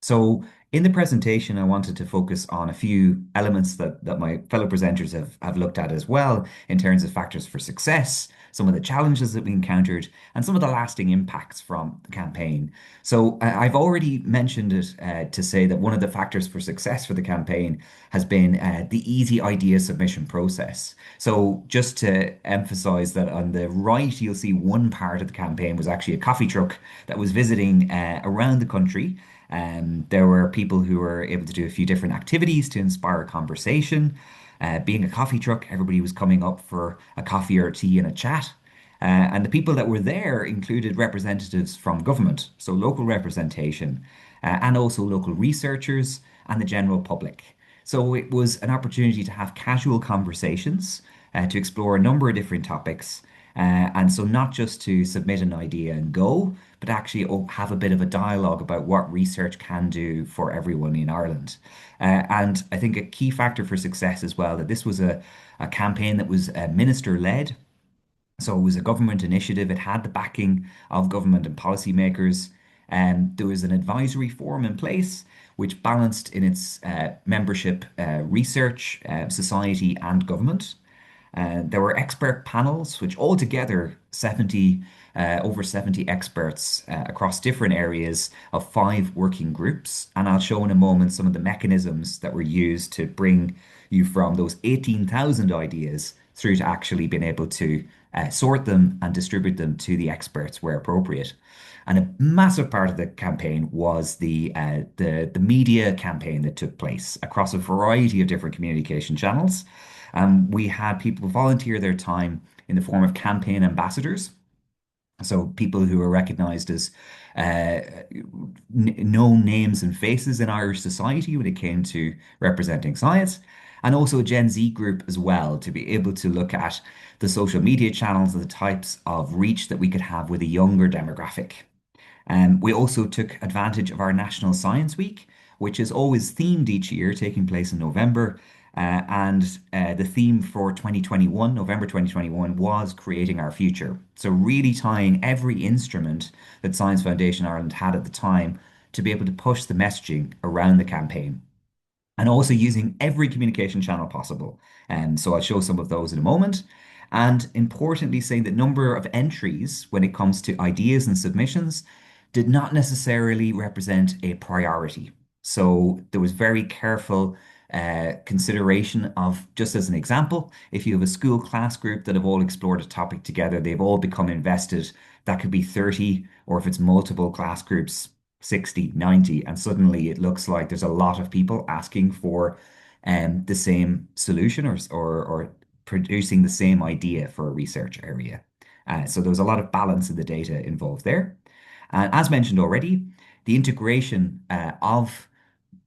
So in the presentation, I wanted to focus on a few elements that my fellow presenters have looked at as well in terms of factors for success, some of the challenges that we encountered, and some of the lasting impacts from the campaign. So I've already mentioned it to say that one of the factors for success for the campaign has been the easy idea submission process. So just to emphasize that on the right, you'll see one part of the campaign was actually a coffee truck that was visiting around the country. There were people who were able to do a few different activities to inspire conversation. Being a coffee truck, everybody was coming up for a coffee or a tea and a chat. And the people that were there included representatives from government, so local representation, and also local researchers and the general public. So it was an opportunity to have casual conversations, to explore a number of different topics. And so not just to submit an idea and go, but actually have a bit of a dialogue about what research can do for everyone in Ireland. And I think a key factor for success as well, that this was a campaign that was minister-led. So it was a government initiative. It had the backing of government and policymakers. There was an advisory forum in place which balanced in its membership research, society and government. There were expert panels, which altogether over 70 experts across different areas of 5 working groups. And I'll show in a moment some of the mechanisms that were used to bring you from those 18,000 ideas through to actually being able to sort them and distribute them to the experts where appropriate. And a massive part of the campaign was the media campaign that took place across a variety of different communication channels. We had people volunteer their time in the form of campaign ambassadors. So people who are recognized as known names and faces in Irish society when it came to representing science, and also a Gen Z group as well to be able to look at the social media channels and the types of reach that we could have with a younger demographic. We also took advantage of our National Science Week, which is always themed each year, taking place in November. And the theme for 2021, November 2021, was creating our future. So really tying every instrument that Science Foundation Ireland had at the time to be able to push the messaging around the campaign. And also using every communication channel possible. And so I'll show some of those in a moment. And importantly, saying the number of entries when it comes to ideas and submissions did not necessarily represent a priority. So there was very careful consideration of, just as an example, if you have a school class group that have all explored a topic together, they've all become invested, that could be 30, or if it's multiple class groups, 60, 90, and suddenly it looks like there's a lot of people asking for the same solution or producing the same idea for a research area. So there was a lot of balance in the data involved there. And as mentioned already, the integration of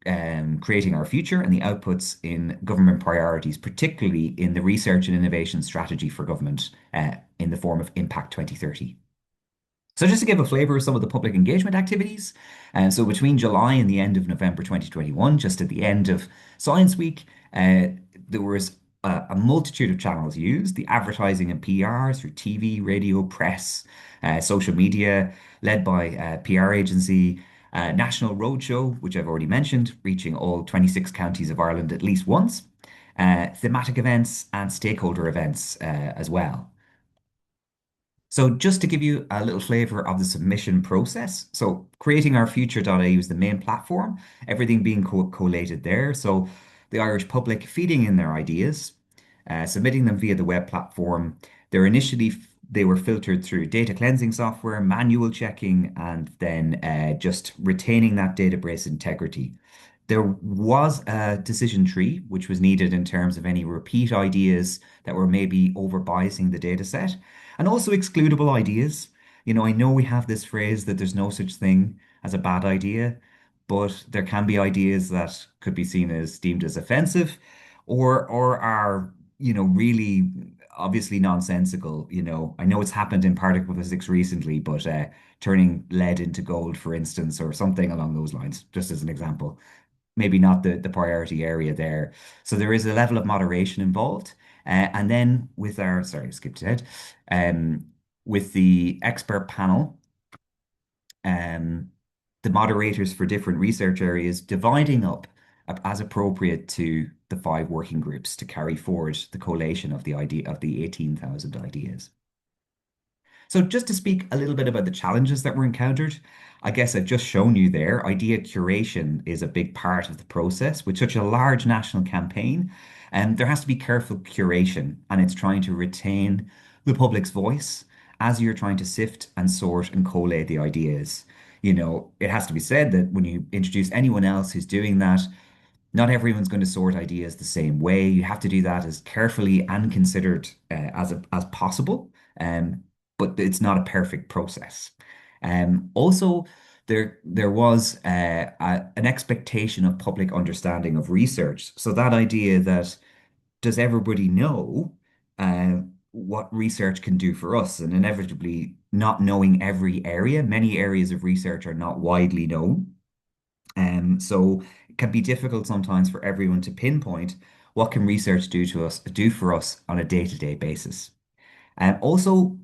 Creating Our Future and the outputs in government priorities, particularly in the research and innovation strategy for government in the form of Impact 2030. So just to give a flavour of some of the public engagement activities, so between July and the end of November 2021, just at the end of Science Week, there was a multitude of channels used, the advertising and PR through TV, radio, press, social media, led by a PR agency, national roadshow, which I've already mentioned, reaching all 26 counties of Ireland at least once, thematic events and stakeholder events as well. So just to give you a little flavour of the submission process, so creatingourfuture.ie is the main platform, everything being collated there. So the Irish public feeding in their ideas, submitting them via the web platform. They were filtered through data cleansing software, manual checking, and then just retaining that database integrity. There was a decision tree which was needed in terms of any repeat ideas that were maybe over biasing the data set, and also excludable ideas. I know we have this phrase that there's no such thing as a bad idea, but there can be ideas that could be seen as deemed as offensive or are, really obviously nonsensical. I know it's happened in particle physics recently, but turning lead into gold, for instance, or something along those lines, just as an example. Maybe not the priority area there. So there is a level of moderation involved. And then with our, sorry, I skipped ahead, with the expert panel, the moderators for different research areas dividing up as appropriate to the 5 working groups to carry forward the collation of the idea of the 18,000 ideas. So just to speak a little bit about the challenges that were encountered, I guess I've just shown you there, idea curation is a big part of the process with such a large national campaign. And there has to be careful curation, and it's trying to retain the public's voice as you're trying to sift and sort and collate the ideas. It has to be said that when you introduce anyone else who's doing that, not everyone's going to sort ideas the same way. You have to do that as carefully and considered as possible. But it's not a perfect process. Also, there was an expectation of public understanding of research. So that idea that does everybody know what research can do for us? And inevitably, not knowing every area, many areas of research are not widely known. So it can be difficult sometimes for everyone to pinpoint what can research do for us on a day-to-day basis. Also,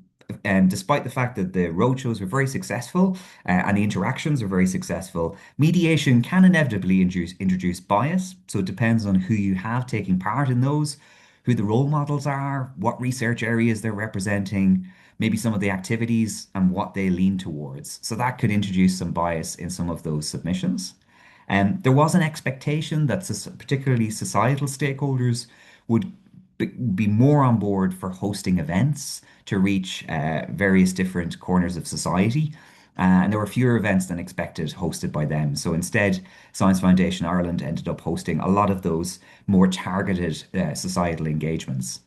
despite the fact that the roadshows were very successful and the interactions are very successful, mediation can inevitably introduce bias. So it depends on who you have taking part in those, who the role models are, what research areas they're representing, maybe some of the activities and what they lean towards. So that could introduce some bias in some of those submissions. There was an expectation that particularly societal stakeholders would be more on board for hosting events to reach various different corners of society. And there were fewer events than expected hosted by them. So instead, Science Foundation Ireland ended up hosting a lot of those more targeted societal engagements.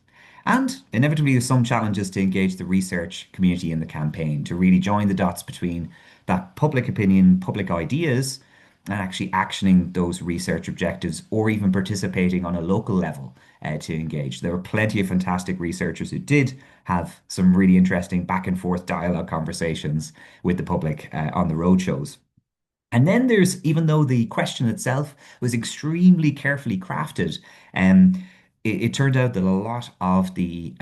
And inevitably, there's some challenges to engage the research community in the campaign to really join the dots between that public opinion, public ideas, and actually actioning those research objectives or even participating on a local level to engage. There were plenty of fantastic researchers who did have some really interesting back and forth dialogue conversations with the public on the roadshows. And then even though the question itself was extremely carefully crafted, it turned out that a lot of the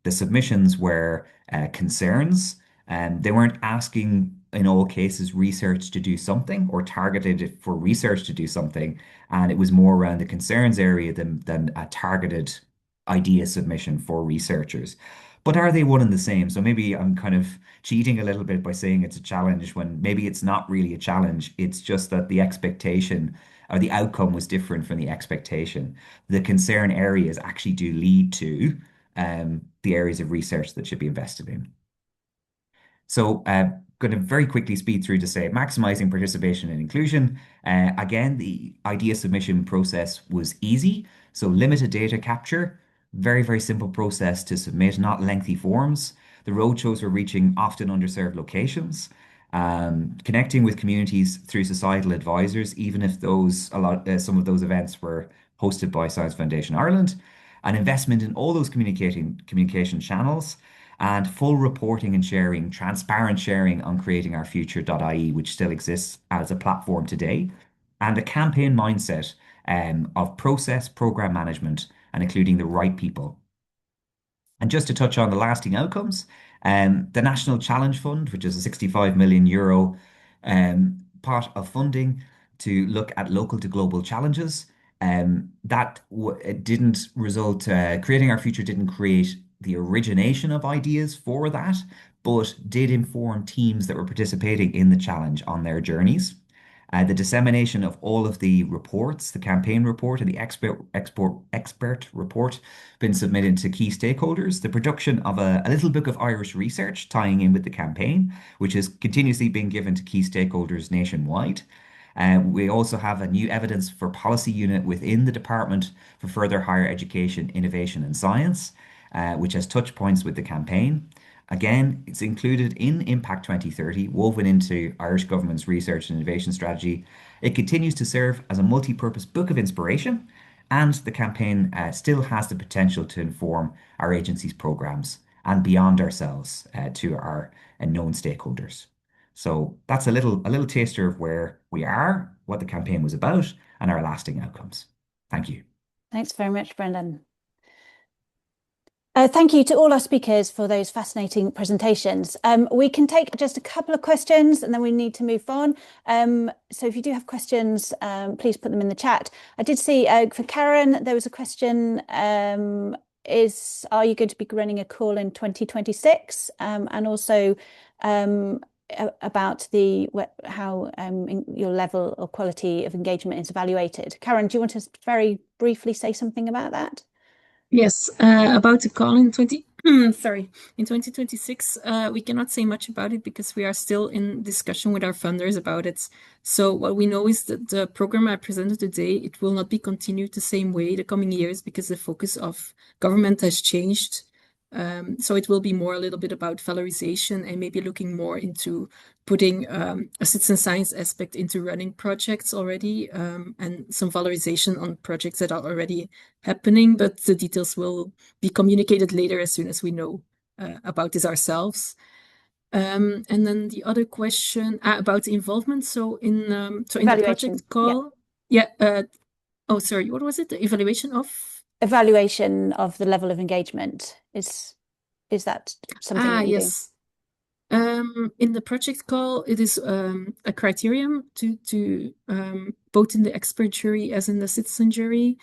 submissions were concerns, and they weren't asking in all cases research to do something or targeted it for research to do something, and it was more around the concerns area than a targeted idea submission for researchers. But are they one and the same? So maybe I'm kind of cheating a little bit by saying it's a challenge when maybe it's not really a challenge. It's just that the expectation or the outcome was different from the expectation. The concern areas actually do lead to the areas of research that should be invested in. So going to very quickly speed through to say maximizing participation and inclusion. Again, the idea submission process was easy. So limited data capture, very, very simple process to submit, not lengthy forms. The roadshows were reaching often underserved locations. connecting with communities through societal advisors, even if some of those events were hosted by Science Foundation Ireland, an investment in all those communication channels, and full reporting and sharing, transparent sharing on creatingourfuture.ie, which still exists as a platform today, and a campaign mindset of process program management and including the right people. And just to touch on the lasting outcomes, the National Challenge Fund, which is a 65 million euro pot of funding to look at local to global challenges, that it didn't result, Creating Our Future didn't create the origination of ideas for that, but did inform teams that were participating in the challenge on their journeys. The dissemination of all of the reports, the campaign report and the expert report, been submitted to key stakeholders. The production of a little book of Irish research tying in with the campaign, which is continuously being given to key stakeholders nationwide. We also have a new evidence for policy unit within the Department for Further Higher Education, Innovation and Science, which has touch points with the campaign. Again, it's included in Impact 2030, woven into Irish Government's research and innovation strategy. It continues to serve as a multi-purpose book of inspiration, and the campaign still has the potential to inform our agency's programmes and beyond ourselves to our known stakeholders. So that's a little taster of where we are, what the campaign was about, and our lasting outcomes. Thank you. Thanks very much, Brendan. Thank you to all our speakers for those fascinating presentations. We can take just a couple of questions and then we need to move on. So if you do have questions, please put them in the chat. I did see for Karen, there was a question, are you going to be running a call in 2026? And also about how your level or quality of engagement is evaluated. Karen, do you want to very briefly say something about that? Yes, about the call in 2026, we cannot say much about it because we are still in discussion with our funders about it. So what we know is that the program I presented today, it will not be continued the same way the coming years because the focus of government has changed. So it will be more a little bit about valorization and maybe looking more into putting a citizen science aspect into running projects already, and some valorization on projects that are already happening, but the details will be communicated later as soon as we know about this ourselves. And then the other question about the involvement. So in the project call, oh, sorry, what was it? The evaluation of the level of engagement. Is that something that you yes. do? In the project call, it is a criterion to both in the expert jury as in the citizen jury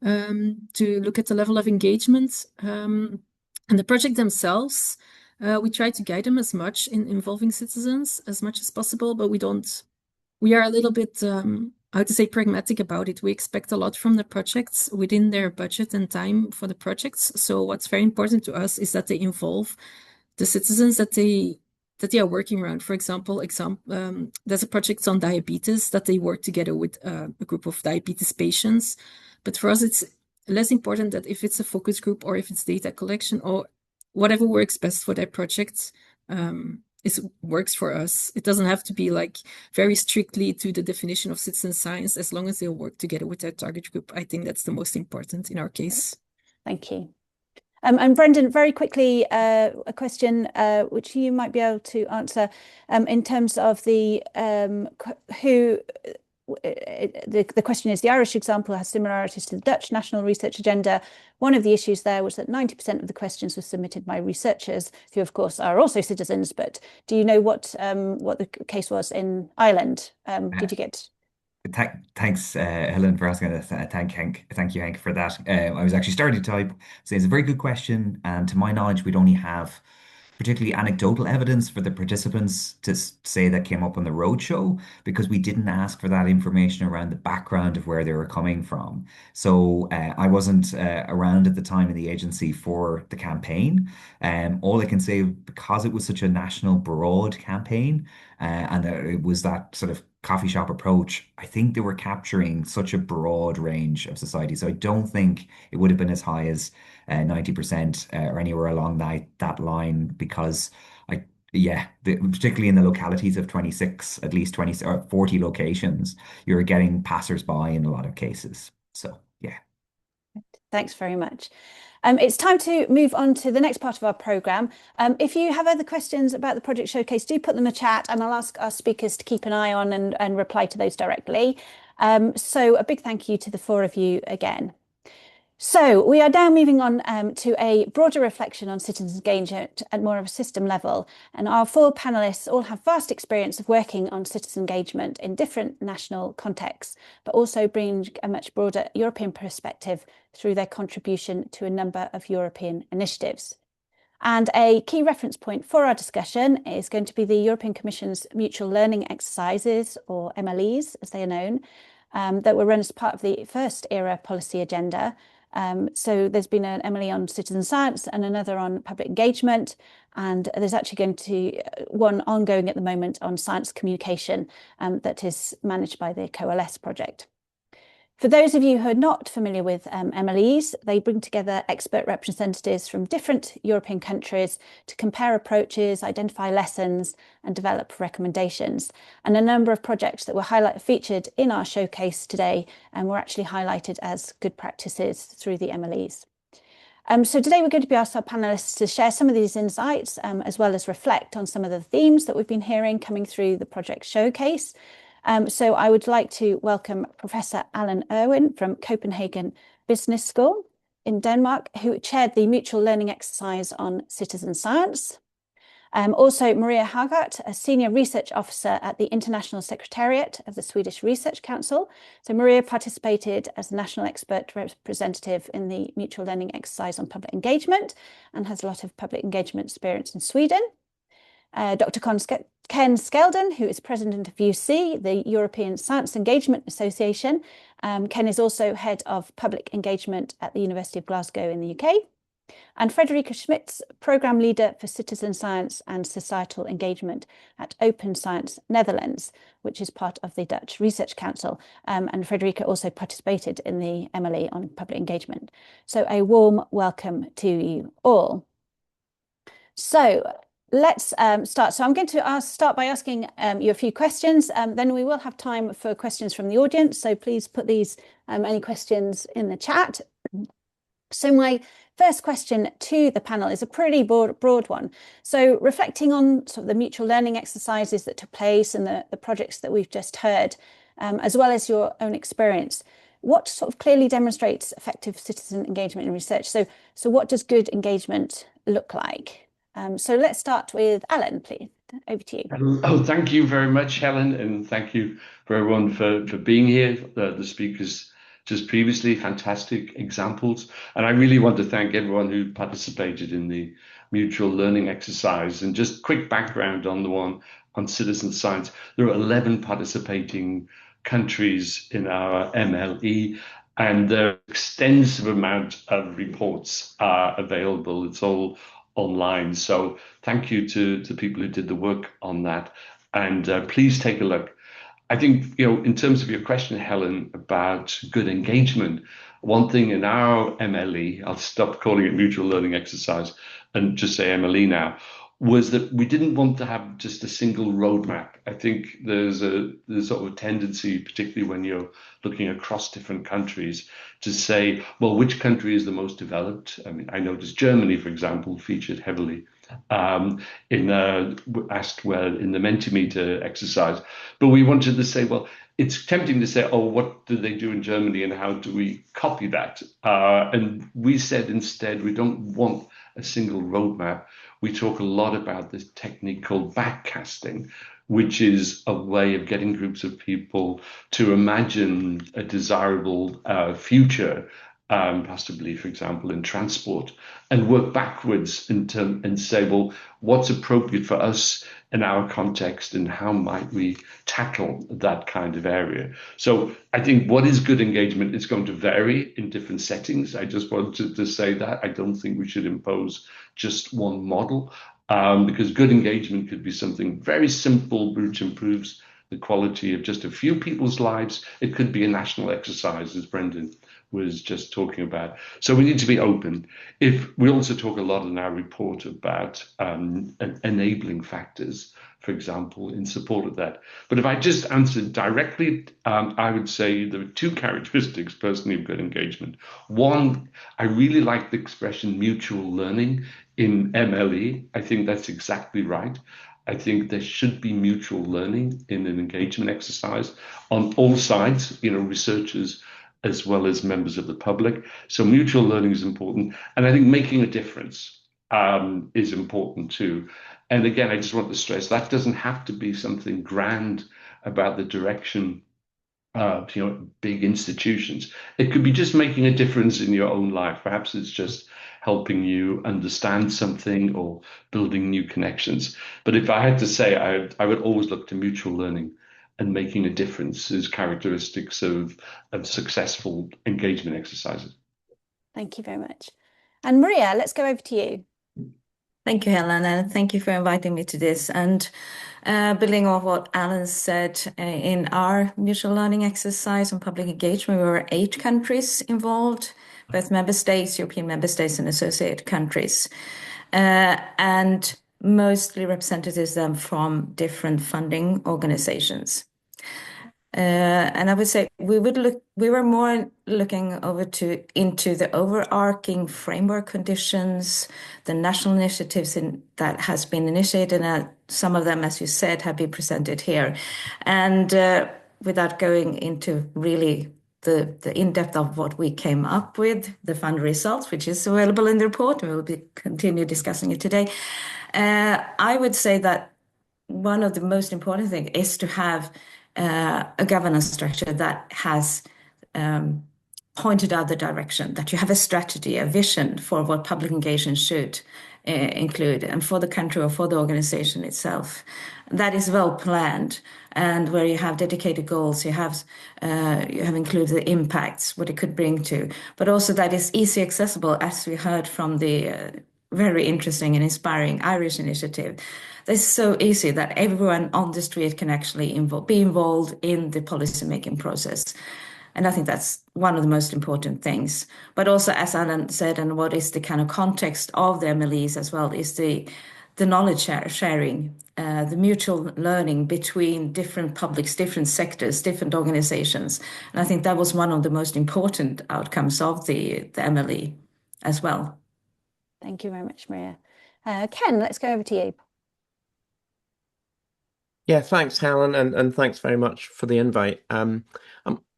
to look at the level of engagement. And the project themselves, we try to guide them as much in involving citizens as much as possible, but we are a little bit how to say pragmatic about it. We expect a lot from the projects within their budget and time for the projects. So what's very important to us is that they involve the citizens that they are working around. For example, there's a project on diabetes that they work together with a group of diabetes patients. But for us, it's less important that if it's a focus group or if it's data collection or whatever works best for their projects, works for us. It doesn't have to be like very strictly to the definition of citizen science, as long as they'll work together with their target group. I think that's the most important in our case. Thank you. And Brendan, very quickly, a question which you might be able to answer in terms of the question is, the Irish example has similarities to the Dutch National Research Agenda. One of the issues there was that 90% of the questions were submitted by researchers, who of course are also citizens. But do you know what the case was in Ireland? Did you get? Thanks, Helen, for asking us. Thank you, Hank, for that. I was actually starting to type. So it's a very good question, and to my knowledge, we'd only have particularly anecdotal evidence for the participants to say that came up on the roadshow, because we didn't ask for that information around the background of where they were coming from. So I wasn't around at the time in the agency for the campaign. All I can say, because it was such a national broad campaign, and it was that sort of coffee shop approach, I think they were capturing such a broad range of society. So I don't think it would have been as high as 90% or anywhere along that line, because Yeah, particularly in the localities of 26, at least 20 or 40 locations, you're getting passers-by in a lot of cases. So, yeah. Thanks very much. It's time to move on to the next part of our programme. If you have other questions about the Project Showcase, do put them in the chat and I'll ask our speakers to keep an eye on and reply to those directly. So a big thank you to the four of you again. So we are now moving on to a broader reflection on citizens' engagement at more of a system level. And our four panellists all have vast experience of working on citizen engagement in different national contexts, but also bring a much broader European perspective through their contribution to a number of European initiatives. And a key reference point for our discussion is going to be the European Commission's Mutual Learning Exercises, or MLEs, as they are known, that were run as part of the first ERA policy agenda. So there's been an MLE on citizen science and another on public engagement, and there's actually going to one ongoing at the moment on science communication that is managed by the Coalesce project. For those of you who are not familiar with MLEs, they bring together expert representatives from different European countries to compare approaches, identify lessons, and develop recommendations. And a number of projects that were featured in our showcase today were actually highlighted as good practices through the MLEs. So today we're going to be asked our panellists to share some of these insights, as well as reflect on some of the themes that we've been hearing coming through the project showcase. So I would like to welcome Professor Allan Irwin from Copenhagen Business School in Denmark, who chaired the mutual learning exercise on citizen science. Also Maria Hagart, a senior research officer at the International Secretariat of the Swedish Research Council. So Maria participated as a national expert representative in the mutual learning exercise on public engagement and has a lot of public engagement experience in Sweden. Dr. Ken Skeldon, who is president of UC, the European Science Engagement Association. Ken is also head of public engagement at the University of Glasgow in the UK. And Frederica Schmitz, program leader for citizen science and societal engagement at Open Science Netherlands, which is part of the Dutch Research Council. And Frederica also participated in the MLE on public engagement. So a warm welcome to you all. So let's start. So I'm going to start by asking you a few questions. Then we will have time for questions from the audience. So please put these any questions in the chat. So my first question to the panel is a pretty broad one. So reflecting on sort of the mutual learning exercises that took place and the projects that we've just heard, as well as your own experience, what sort of clearly demonstrates effective citizen engagement in research? So what does good engagement look like? So let's start with Allan, please. Over to you. Oh, thank you very much, Helen, and thank you for everyone for being here. The speakers just previously, fantastic examples. And I really want to thank everyone who participated in the mutual learning exercise. And just quick background on the one on citizen science. There are 11 participating countries in our MLE, and the extensive amount of reports are available. It's all online. So thank you to people who did the work on that. And please take a look. I think, in terms of your question, Helen, about good engagement, one thing in our MLE, I'll stop calling it mutual learning exercise and just say MLE now, was that we didn't want to have just a single roadmap. I think there's sort of a tendency, particularly when you're looking across different countries, to say, well, which country is the most developed? I mean, I noticed Germany, for example, featured heavily in the Mentimeter exercise. But we wanted to say, well, it's tempting to say, oh, what do they do in Germany and how do we copy that? And we said instead, we don't want a single roadmap. We talk a lot about this technique called backcasting, which is a way of getting groups of people to imagine a desirable future, possibly, for example, in transport, and work backwards and say, well, what's appropriate for us in our context and how might we tackle that kind of area? So I think what is good engagement is going to vary in different settings. I just wanted to say that. I don't think we should impose just one model, because good engagement could be something very simple which improves the quality of just a few people's lives. It could be a national exercise, as Brendan was just talking about. So we need to be open. If we also talk a lot in our report about enabling factors, for example, in support of that. But if I just answered directly, I would say there are two characteristics personally of good engagement. One, I really like the expression mutual learning in MLE. I think that's exactly right. I think there should be mutual learning in an engagement exercise on all sides, researchers as well as members of the public. So mutual learning is important. And I think making a difference is important too. And again, I just want to stress that doesn't have to be something grand about the direction of big institutions. It could be just making a difference in your own life. Perhaps it's just helping you understand something or building new connections. But if I had to say, I would always look to mutual learning and making a difference as characteristics of successful engagement exercises. Thank you very much. And Maria, let's go over to you. Thank you, Helen, and thank you for inviting me to this. And building on what Alan said, in our mutual learning exercise on public engagement, we were 8 countries involved, both member states, European member states, and associated countries, and mostly representatives then from different funding organizations. And I would say we were more looking into the overarching framework conditions, the national initiatives that has been initiated, and some of them, as you said, have been presented here. And without going into really the in-depth of what we came up with, the fund results, which is available in the report, and we'll continue discussing it today. I would say that one of the most important things is to have a governance structure that has pointed out the direction, that you have a strategy, a vision for what public engagement should include, and for the country or for the organization itself. That is well planned, and where you have dedicated goals, you have included the impacts, what it could bring to, but also that is easy accessible, as we heard from the very interesting and inspiring Irish initiative. It's so easy that everyone on the street can actually be involved in the policy-making process. And I think that's one of the most important things. But also, as Alan said, and what is the kind of context of the MLEs as well, is the knowledge sharing, the mutual learning between different publics, different sectors, different organizations. And I think that was one of the most important outcomes of the MLE as well. Thank you very much, Maria. Ken, let's go over to you. Yeah, thanks, Helen, and thanks very much for the invite. I'm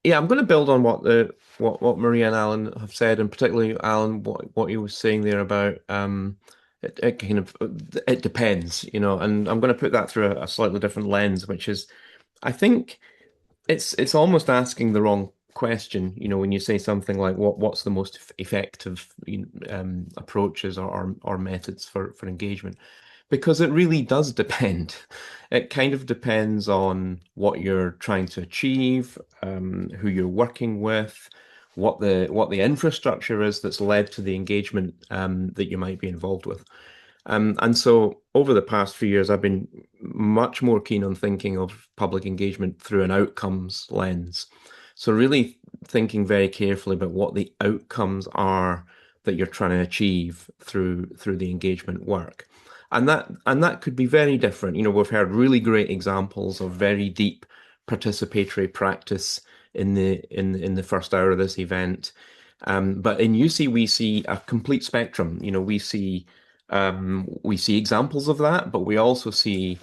going to build on what Maria and Alan have said, and particularly Alan, what you were saying there about it depends, and I'm going to put that through a slightly different lens, which is, I think it's almost asking the wrong question, when you say something like what's the most effective approaches or methods for engagement. Because it really does depend. It kind of depends on what you're trying to achieve, who you're working with, what the infrastructure is that's led to the engagement that you might be involved with. And so over the past few years, I've been much more keen on thinking of public engagement through an outcomes lens. So really thinking very carefully about what the outcomes are that you're trying to achieve through the engagement work. And that could be very different. We've heard really great examples of very deep participatory practice in the first hour of this event. But in UC, we see a complete spectrum. We see examples of that, but we also see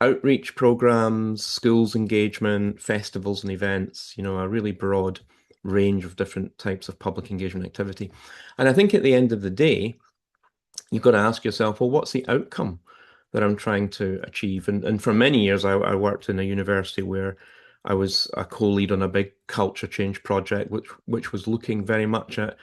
outreach programs, schools engagement, festivals and events, a really broad range of different types of public engagement activity. And I think at the end of the day, you've got to ask yourself, well, what's the outcome that I'm trying to achieve? And for many years, I worked in a university where I was a co-lead on a big culture change project, which was looking very much at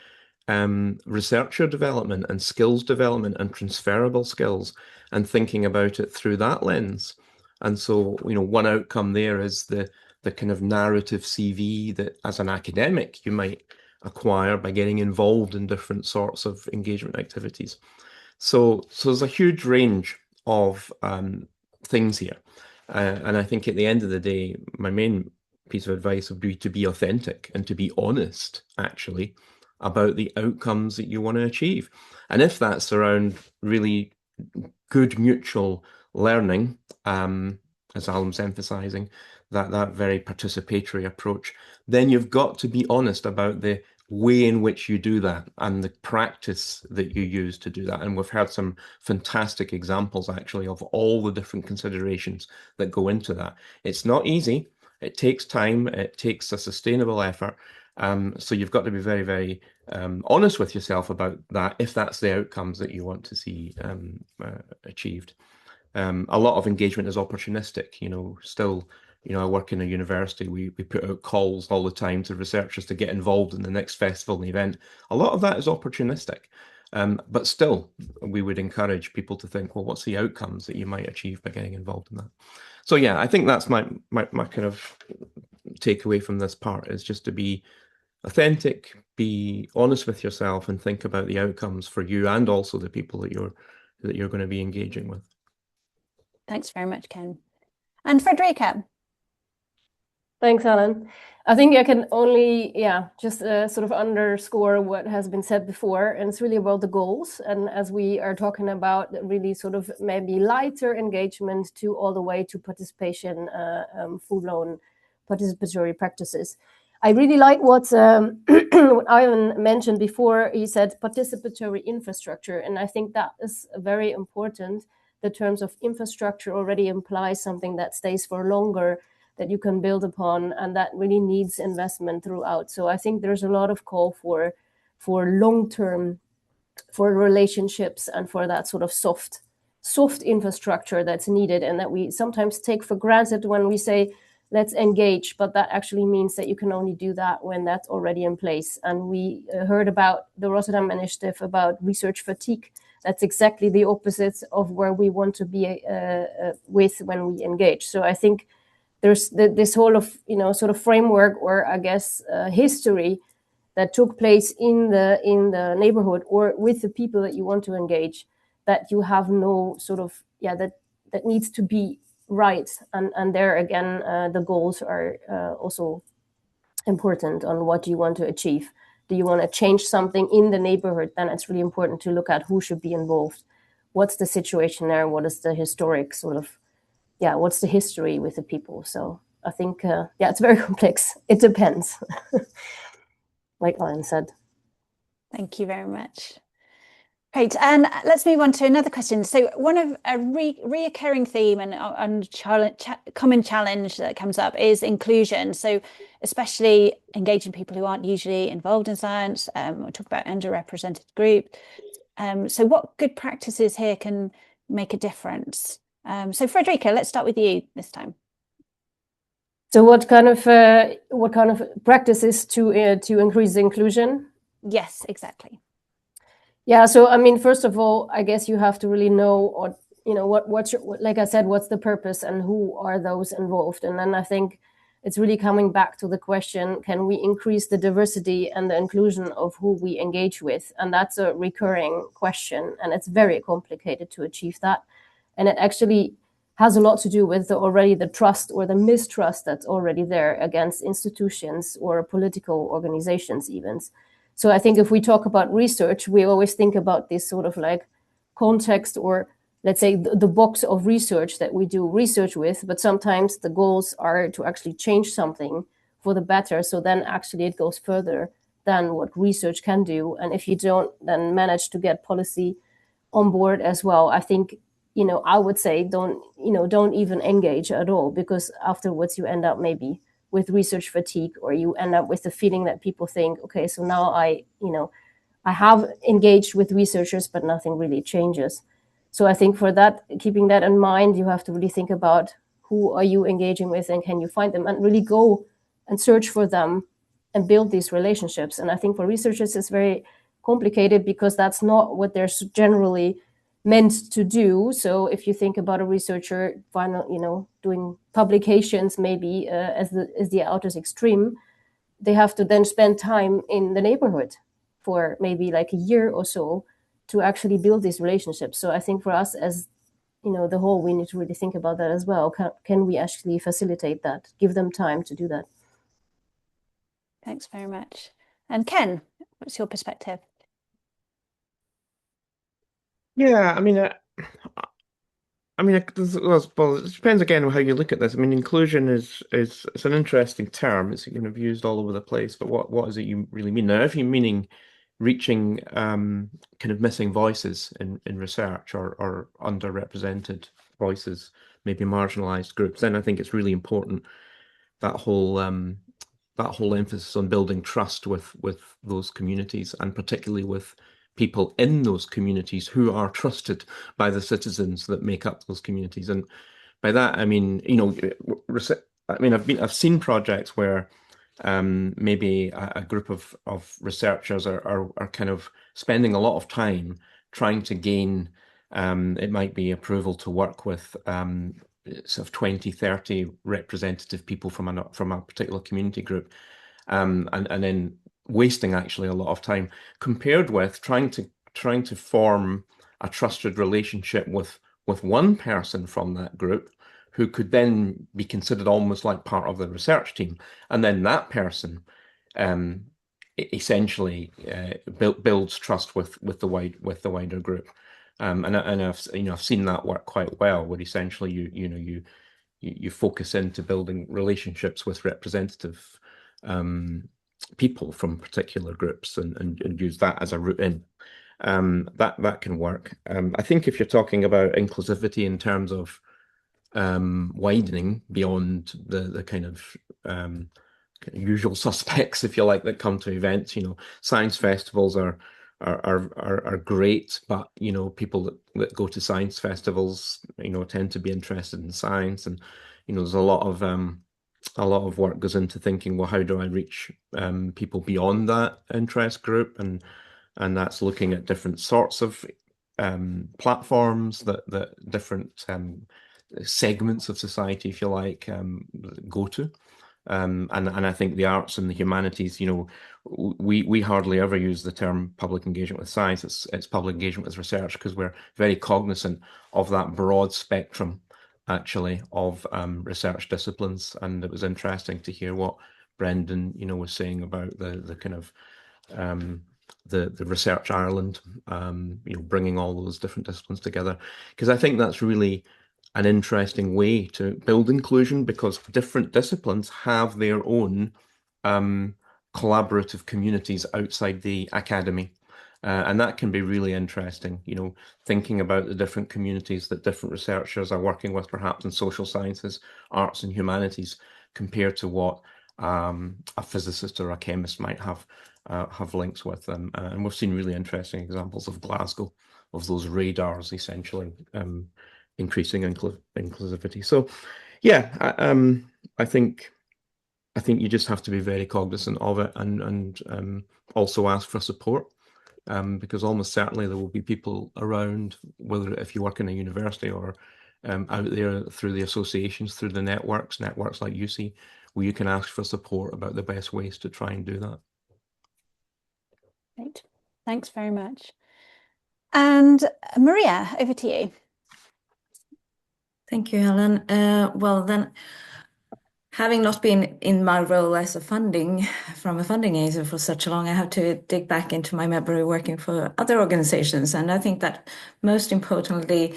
researcher development and skills development and transferable skills, and thinking about it through that lens. And so, one outcome there is the kind of narrative CV that as an academic you might acquire by getting involved in different sorts of engagement activities. So there's a huge range of things here. And I think at the end of the day, my main piece of advice would be to be authentic and to be honest, actually, about the outcomes that you want to achieve. And if that's around really good mutual learning, as Alan's emphasizing, that very participatory approach, then you've got to be honest about the way in which you do that and the practice that you use to do that. And we've heard some fantastic examples, actually, of all the different considerations that go into that. It's not easy. It takes time. It takes a sustainable effort. So you've got to be very, very honest with yourself about that if that's the outcomes that you want to see achieved. A lot of engagement is opportunistic, still, I work in a university, we put out calls all the time to researchers to get involved in the next festival and event. A lot of that is opportunistic. But still, we would encourage people to think, well, what's the outcomes that you might achieve by getting involved in that? So yeah, I think that's my kind of takeaway from this part, is just to be authentic, be honest with yourself, and think about the outcomes for you and also the people that you're going to be engaging with. Thanks very much, Ken. And Frederica. Thanks, Alan. I think I can only, just sort of underscore what has been said before, and it's really about the goals. And as we are talking about really sort of maybe lighter engagement to all the way to participation, full-blown participatory practices. I really like what Ivan mentioned before. He said participatory infrastructure, and I think that is very important. The terms of infrastructure already implies something that stays for longer, that you can build upon, and that really needs investment throughout. So I think there's a lot of call for long-term, for relationships, and for that sort of soft infrastructure that's needed, and that we sometimes take for granted when we say, let's engage, but that actually means that you can only do that when that's already in place. And we heard about the Rotterdam Initiative about research fatigue. That's exactly the opposite of where we want to be with when we engage. So I think there's this whole of, sort of framework, or I guess history that took place in the neighborhood or with the people that you want to engage, that you have no sort of, that needs to be right. And there again, the goals are also important on what you want to achieve. Do you want to change something in the neighborhood? Then it's really important to look at who should be involved. What's the situation there? What is the historic sort of, what's the history with the people? So I think, it's very complex. It depends, like Alan said. Thank you very much. Great, and let's move on to another question. So one of a reoccurring theme and common challenge that comes up is inclusion. So especially engaging people who aren't usually involved in science. We'll talk about underrepresented group. So what good practices here can make a difference? So Frederica, let's start with you this time. So what kind of practices to increase the inclusion? Yes, exactly. Yeah, so I mean, first of all, I guess you have to really know, what's like I said, what's the purpose and who are those involved? And then I think it's really coming back to the question, can we increase the diversity and the inclusion of who we engage with? And that's a recurring question, and it's very complicated to achieve that. And it actually has a lot to do with the trust or the mistrust that's already there against institutions or political organizations even. So I think if we talk about research, we always think about this sort of like context, or let's say the box of research that we do research with, but sometimes the goals are to actually change something for the better. So then actually it goes further than what research can do. And if you don't then manage to get policy on board as well, I think, I would say don't even engage at all, because afterwards you end up maybe with research fatigue, or you end up with the feeling that people think, okay, so now I have engaged with researchers, but nothing really changes. So I think for that, keeping that in mind, you have to really think about who are you engaging with, and can you find them, and really go and search for them and build these relationships. And I think for researchers, it's very complicated because that's not what they're generally meant to do. So if you think about a researcher, doing publications, maybe as the outer's extreme, they have to then spend time in the neighborhood for maybe like a year or so to actually build these relationships. So I think for us as the whole, we need to really think about that as well. Can we actually facilitate that, give them time to do that? Thanks very much. And Ken, what's your perspective? Yeah, I mean, it depends again on how you look at this. I mean, inclusion is it's an interesting term. It's kind of used all over the place, but what is it you really mean? Now, if you're meaning reaching kind of missing voices in research or underrepresented voices, maybe marginalized groups, then I think it's really important that whole emphasis on building trust with those communities, and particularly with people in those communities who are trusted by the citizens that make up those communities. And by that, I mean, I've seen projects where maybe a group of researchers are kind of spending a lot of time trying to gain, it might be approval to work with sort of 20, 30 representative people from a particular community group, and then wasting actually a lot of time compared with trying to form a trusted relationship with one person from that group who could then be considered almost like part of the research team, and then that person essentially builds trust with the wider group. And I've seen that work quite well, where essentially you focus into building relationships with representative people from particular groups and use that as a route in. That can work. I think if you're talking about inclusivity in terms of widening beyond the kind of usual suspects, if you like, that come to events, science festivals are great, but people that go to science festivals tend to be interested in science, and there's a lot of work goes into thinking, well, how do I reach people beyond that interest group, and that's looking at different sorts of platforms that different segments of society, if you like, go to. And I think the arts and the humanities, we hardly ever use the term public engagement with science. It's public engagement with research, because we're very cognizant of that broad spectrum, actually, of research disciplines. And it was interesting to hear what Brendan, was saying about the kind of the Research Ireland, bringing all those different disciplines together, because I think that's really an interesting way to build inclusion, because different disciplines have their own collaborative communities outside the academy. And that can be really interesting, thinking about the different communities that different researchers are working with, perhaps in social sciences, arts and humanities, compared to what a physicist or a chemist might have links with them. And we've seen really interesting examples of Glasgow, of those radars, essentially, increasing inclusivity. So, yeah, I think you just have to be very cognizant of it, and also ask for support, because almost certainly there will be people around, whether if you work in a university or out there through the associations, through the networks like UC, where you can ask for support about the best ways to try and do that. Great, thanks very much. And Maria, over to you. Thank you, Helen. Well, then, having not been in my role as a funding agent for such long, I have to dig back into my memory working for other organizations. And I think that most importantly,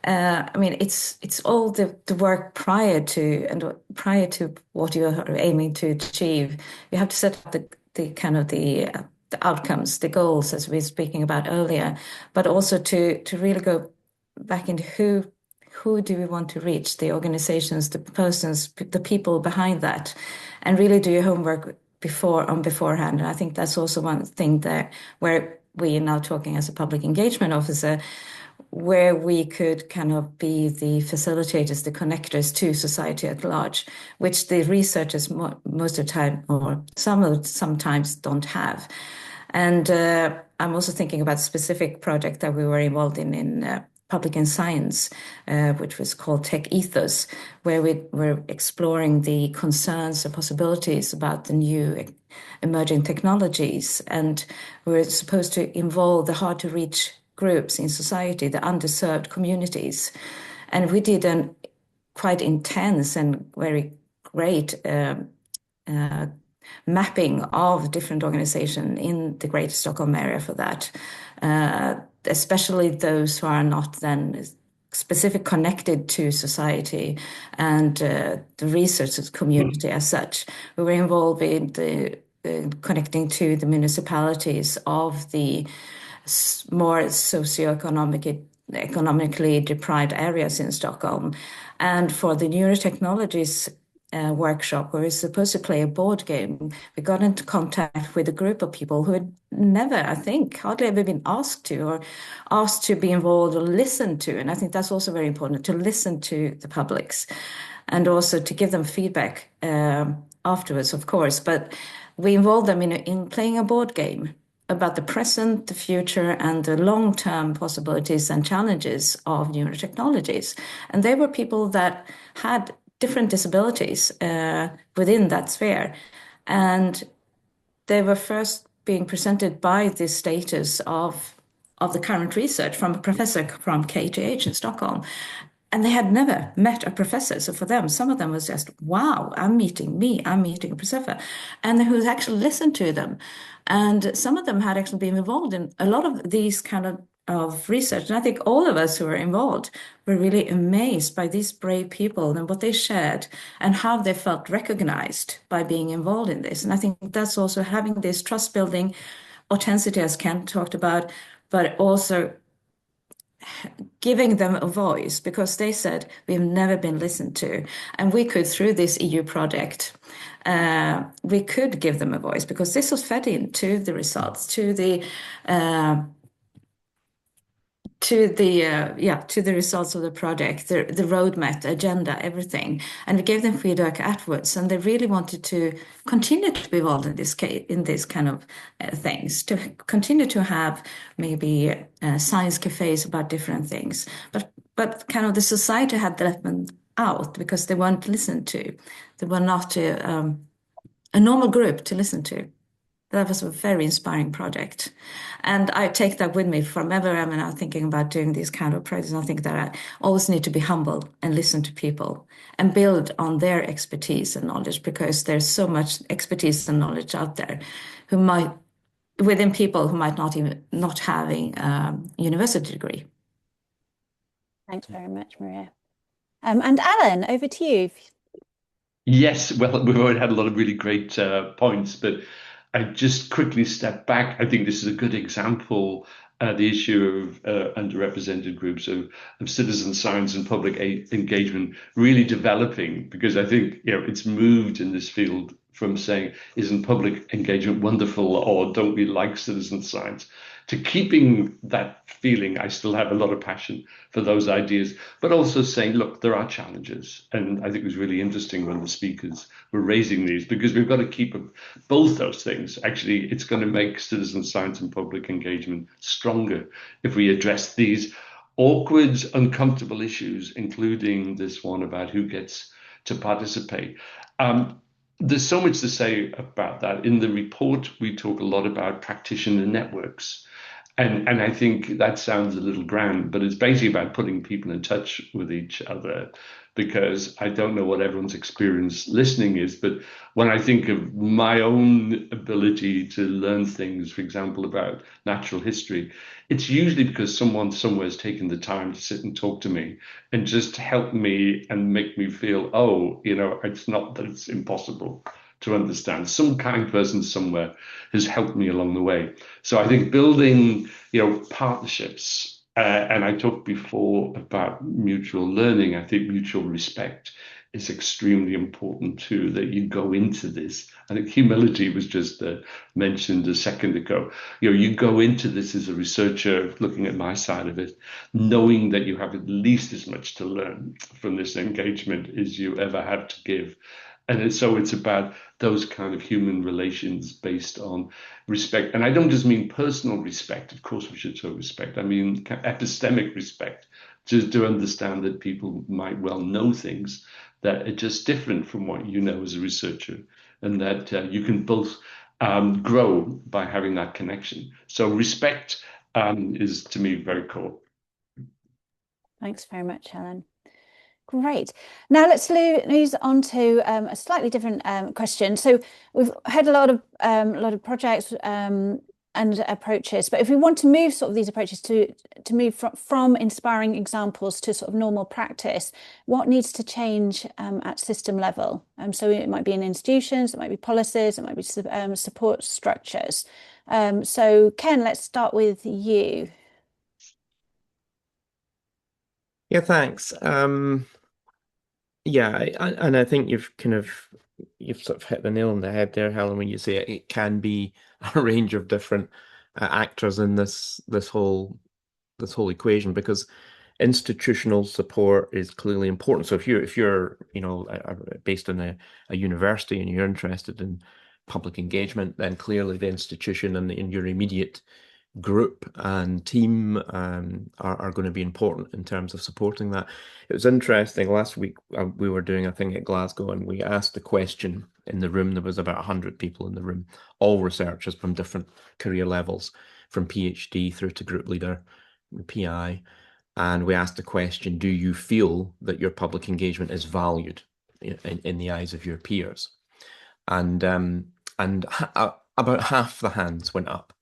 it's all the work prior to what you're aiming to achieve. You have to set up the outcomes, the goals, as we were speaking about earlier, but also to really go back into who do we want to reach, the organizations, the persons, the people behind that, and really do your homework beforehand. And I think that's also one thing there where we are now talking as a public engagement officer, where we could kind of be the facilitators, the connectors to society at large, which the researchers most of the time or sometimes don't have. And I'm also thinking about a specific project that we were involved in Public and Science, which was called Tech Ethos, where we were exploring the concerns and possibilities about the new emerging technologies. And we were supposed to involve the hard-to-reach groups in society, the underserved communities. And we did a quite intense and very great mapping of different organizations in the Greater Stockholm area for that, especially those who are not then specific connected to society and the research community as such. We were involved in the connecting to the municipalities of the more economically deprived areas in Stockholm. And for the neurotechnologies workshop, where we're supposed to play a board game, we got into contact with a group of people who had never, I think, hardly ever been asked to be involved or listened to. And I think that's also very important, to listen to the publics and also to give them feedback afterwards, of course. But we involved them in playing a board game about the present, the future, and the long-term possibilities and challenges of neurotechnologies. And they were people that had different disabilities within that sphere. And they were first being presented by the status of the current research from a professor from KTH in Stockholm. And they had never met a professor. So for them, some of them was just, wow, I'm meeting a professor. And who actually listened to them. And some of them had actually been involved in a lot of these kind of research. And I think all of us who were involved were really amazed by these brave people and what they shared and how they felt recognized by being involved in this. And I think that's also having this trust building authenticity, as Ken talked about, but also giving them a voice, because they said we've never been listened to. And we could, through this EU project, we could give them a voice, because this was fed into the results, to the results of the project, the roadmap, the agenda, everything. And we gave them feedback afterwards, and they really wanted to continue to be involved in this kind of things, to continue to have maybe science cafes about different things. But kind of the society had let them out because they weren't listened to. They were not a normal group to listen to. That was a very inspiring project. And I take that with me from ever I'm now thinking about doing these kind of projects. I think that I always need to be humble and listen to people and build on their expertise and knowledge, because there's so much expertise and knowledge out there within people who might not having a university degree. Thanks very much, Maria. And Alan, over to you. Yes, well, we've already had a lot of really great points, but I just quickly step back. I think this is a good example, the issue of underrepresented groups of citizen science and public engagement really developing, because I think it's moved in this field from saying, isn't public engagement wonderful, or don't we like citizen science, to keeping that feeling. I still have a lot of passion for those ideas, but also saying, look, there are challenges. And I think it was really interesting when the speakers were raising these, because we've got to keep both those things. Actually, it's going to make citizen science and public engagement stronger if we address these awkward, uncomfortable issues, including this one about who gets to participate. There's so much to say about that. In the report, we talk a lot about practitioner networks. And I think that sounds a little grand, but it's basically about putting people in touch with each other, because I don't know what everyone's experience listening is, but when I think of my own ability to learn things, for example, about natural history, it's usually because someone somewhere has taken the time to sit and talk to me and just help me and make me feel, oh, it's not that it's impossible to understand. Some kind person somewhere has helped me along the way. So I think building, partnerships, and I talked before about mutual learning. I think mutual respect is extremely important too, that you go into this. I think humility was just mentioned a second ago. You go into this as a researcher, looking at my side of it, knowing that you have at least as much to learn from this engagement as you ever have to give. And so it's about those kind of human relations based on respect. And I don't just mean personal respect. Of course, we should show respect. I mean epistemic respect, just to understand that people might well know things that are just different from what you know as a researcher, and that you can both grow by having that connection. So respect is to me very core. Thanks very much, Helen. Great. Now let's move on to a slightly different question. So we've had a lot of projects and approaches, but if we want to move sort of these approaches to move from inspiring examples to sort of normal practice, what needs to change at system level? So it might be in institutions, it might be policies, it might be support structures. So Ken, let's start with you. Yeah, thanks. Yeah, and I think you've sort of hit the nail on the head there, Helen, when you say it can be a range of different actors in this whole equation, because institutional support is clearly important. So if you're based in a university and you're interested in public engagement, then clearly the institution and your immediate group and team are going to be important in terms of supporting that. It was interesting, last week we were doing a thing at Glasgow and we asked the question in the room. There was about 100 people in the room, all researchers from different career levels, from PhD through to group leader, PI, and we asked the question, do you feel that your public engagement is valued in the eyes of your peers? And about half the hands went up.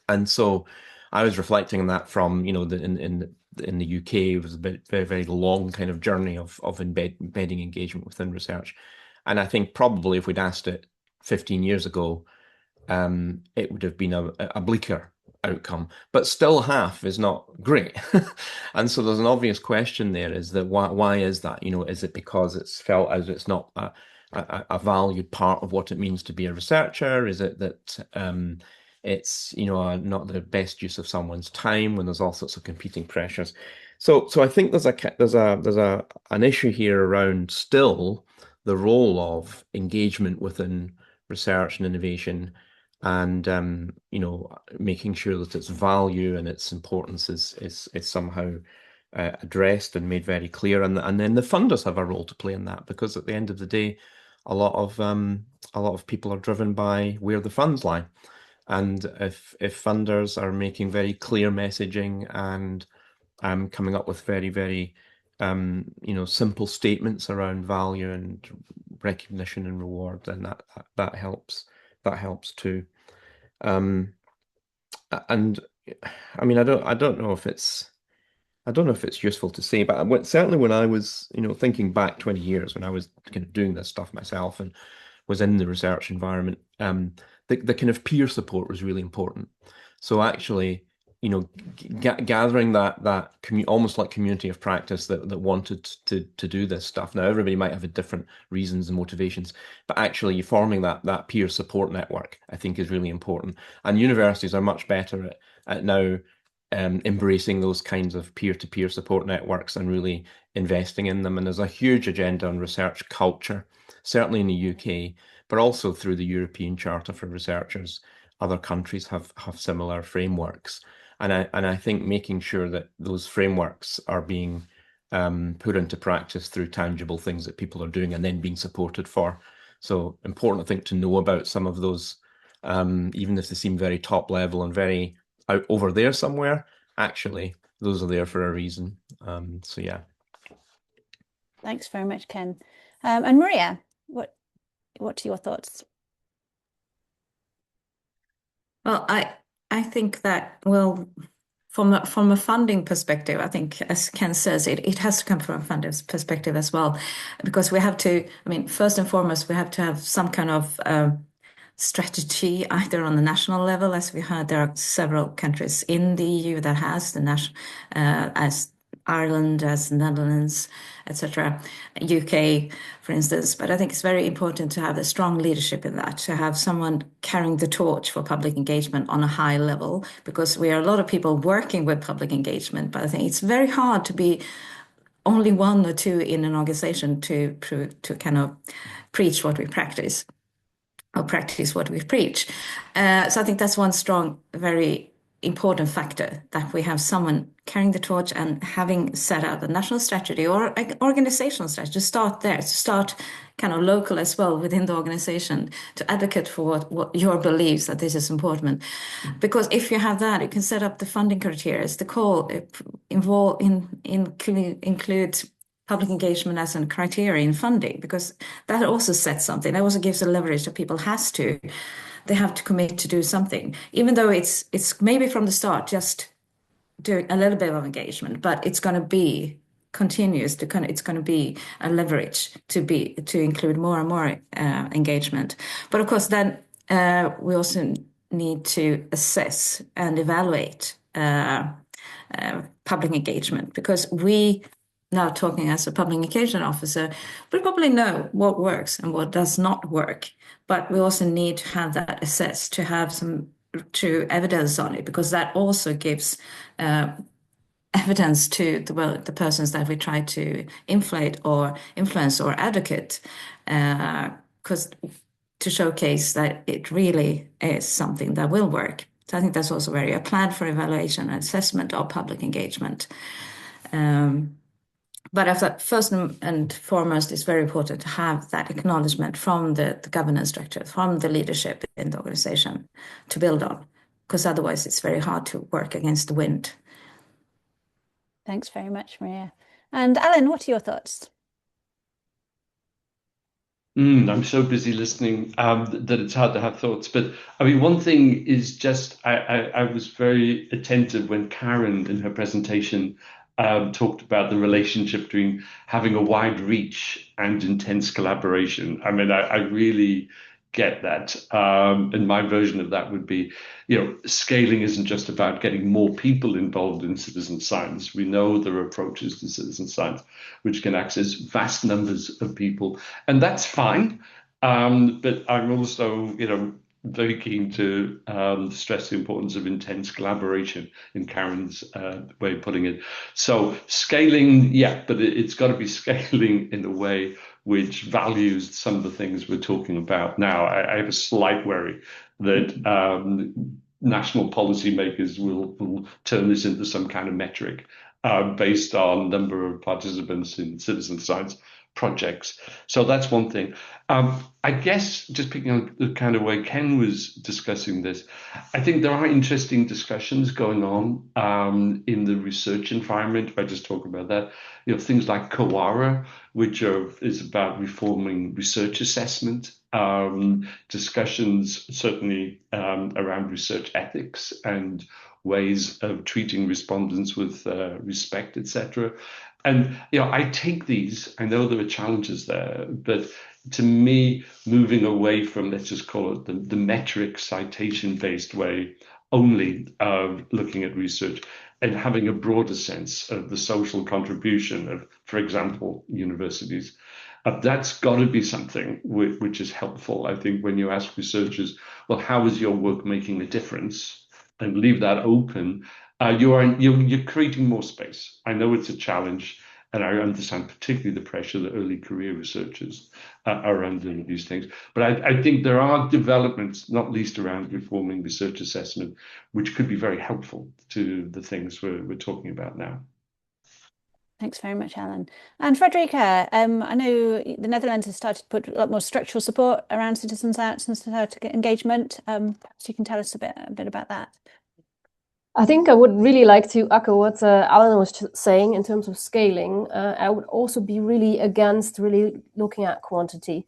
And so I was reflecting on that from, in the UK, it was a very, very long kind of journey of embedding engagement within research. And I think probably if we'd asked it 15 years ago, it would have been a bleaker outcome, but still half is not great. And so there's an obvious question there, is that why is that? Is it because it's felt as it's not a valued part of what it means to be a researcher? Is it that it's not the best use of someone's time when there's all sorts of competing pressures? So I think there's an issue here around still the role of engagement within research and innovation, and making sure that its value and its importance is somehow addressed and made very clear, and then the funders have a role to play in that, because at the end of the day, a lot of people are driven by where the funds lie. And if funders are making very clear messaging and coming up with very, very simple statements around value and recognition and reward, then that helps. That helps too. And I mean, I don't know if it's useful to say, but certainly when I was thinking back 20 years, when I was kind of doing this stuff myself and was in the research environment, the kind of peer support was really important. So actually, gathering that almost like community of practice that wanted to do this stuff. Now, everybody might have different reasons and motivations, but actually forming that peer support network, I think, is really important. And universities are much better at now embracing those kinds of peer-to-peer support networks and really investing in them. And there's a huge agenda on research culture, certainly in the UK, but also through the European Charter for Researchers. Other countries have similar frameworks. And I think making sure that those frameworks are being put into practice through tangible things that people are doing and then being supported for. So important, I think, to know about some of those, even if they seem very top level and very out over there somewhere, actually, those are there for a reason. So yeah. Thanks very much, Ken. And Maria, what are your thoughts? Well, I think that, well, from a funding perspective, I think, as Ken says, it has to come from a funder's perspective as well, because we have to, I mean, first and foremost, we have to have some kind of strategy either on the national level. As we heard, there are several countries in the EU that has the national, as Ireland, as Netherlands, etc., UK, for instance. But I think it's very important to have a strong leadership in that, to have someone carrying the torch for public engagement on a high level, because we are a lot of people working with public engagement. But I think it's very hard to be only one or two in an organization to kind of preach what we practice, or practice what we preach. So I think that's one strong, very important factor that we have someone carrying the torch and having set out a national strategy or an organizational strategy to start there, to start kind of local as well within the organization, to advocate for what your beliefs that this is important. Because if you have that, you can set up the funding criteria, the call, include public engagement as a criteria in funding, because that also sets something. That also gives a leverage that people they have to commit to do something, even though it's maybe from the start just doing a little bit of engagement, but it's going to be continuous. It's going to be a leverage to include more and more engagement. But of course, then we also need to assess and evaluate public engagement, because we, now talking as a public engagement officer, we probably know what works and what does not work, but we also need to have that assessed, to have some true evidence on it, because that also gives evidence to the persons that we try to inflate or influence or advocate, because to showcase that it really is something that will work. So I think that's also where a plan for evaluation and assessment of public engagement. But as that, first and foremost, it's very important to have that acknowledgement from the governance structure, from the leadership in the organization to build on, because otherwise it's very hard to work against the wind. Thanks very much, Maria. And Alan, what are your thoughts? I'm so busy listening that it's hard to have thoughts. But I mean, one thing is just, I was very attentive when Karen in her presentation talked about the relationship between having a wide reach and intense collaboration. I mean, I really get that. And my version of that would be, scaling isn't just about getting more people involved in citizen science. We know there are approaches to citizen science which can access vast numbers of people, and that's fine. But I'm also, very keen to stress the importance of intense collaboration in Karen's way of putting it. So scaling, yeah, but it's got to be scaling in a way which values some of the things we're talking about now. I have a slight worry that national policymakers will turn this into some kind of metric based on number of participants in citizen science projects. So that's one thing. I guess just picking on the kind of way Ken was discussing this, I think there are interesting discussions going on in the research environment. If I just talk about that, things like COARA, which is about reforming research assessment, discussions certainly around research ethics and ways of treating respondents with respect, etc. And I take these. I know there are challenges there, but to me, moving away from, let's just call it the metric citation-based way only of looking at research, and having a broader sense of the social contribution of, for example, universities. That's got to be something which is helpful. I think when you ask researchers, well, how is your work making a difference, and leave that open, you're creating more space. I know it's a challenge, and I understand particularly the pressure that early career researchers are under these things. But I think there are developments, not least around reforming research assessment, which could be very helpful to the things we're talking about now. Thanks very much, Alan. And Frederica, I know the Netherlands has started to put a lot more structural support around citizen science and societal engagement. Perhaps you can tell us a bit about that. I think I would really like to echo what Alan was saying in terms of scaling. I would also be really against really looking at quantity.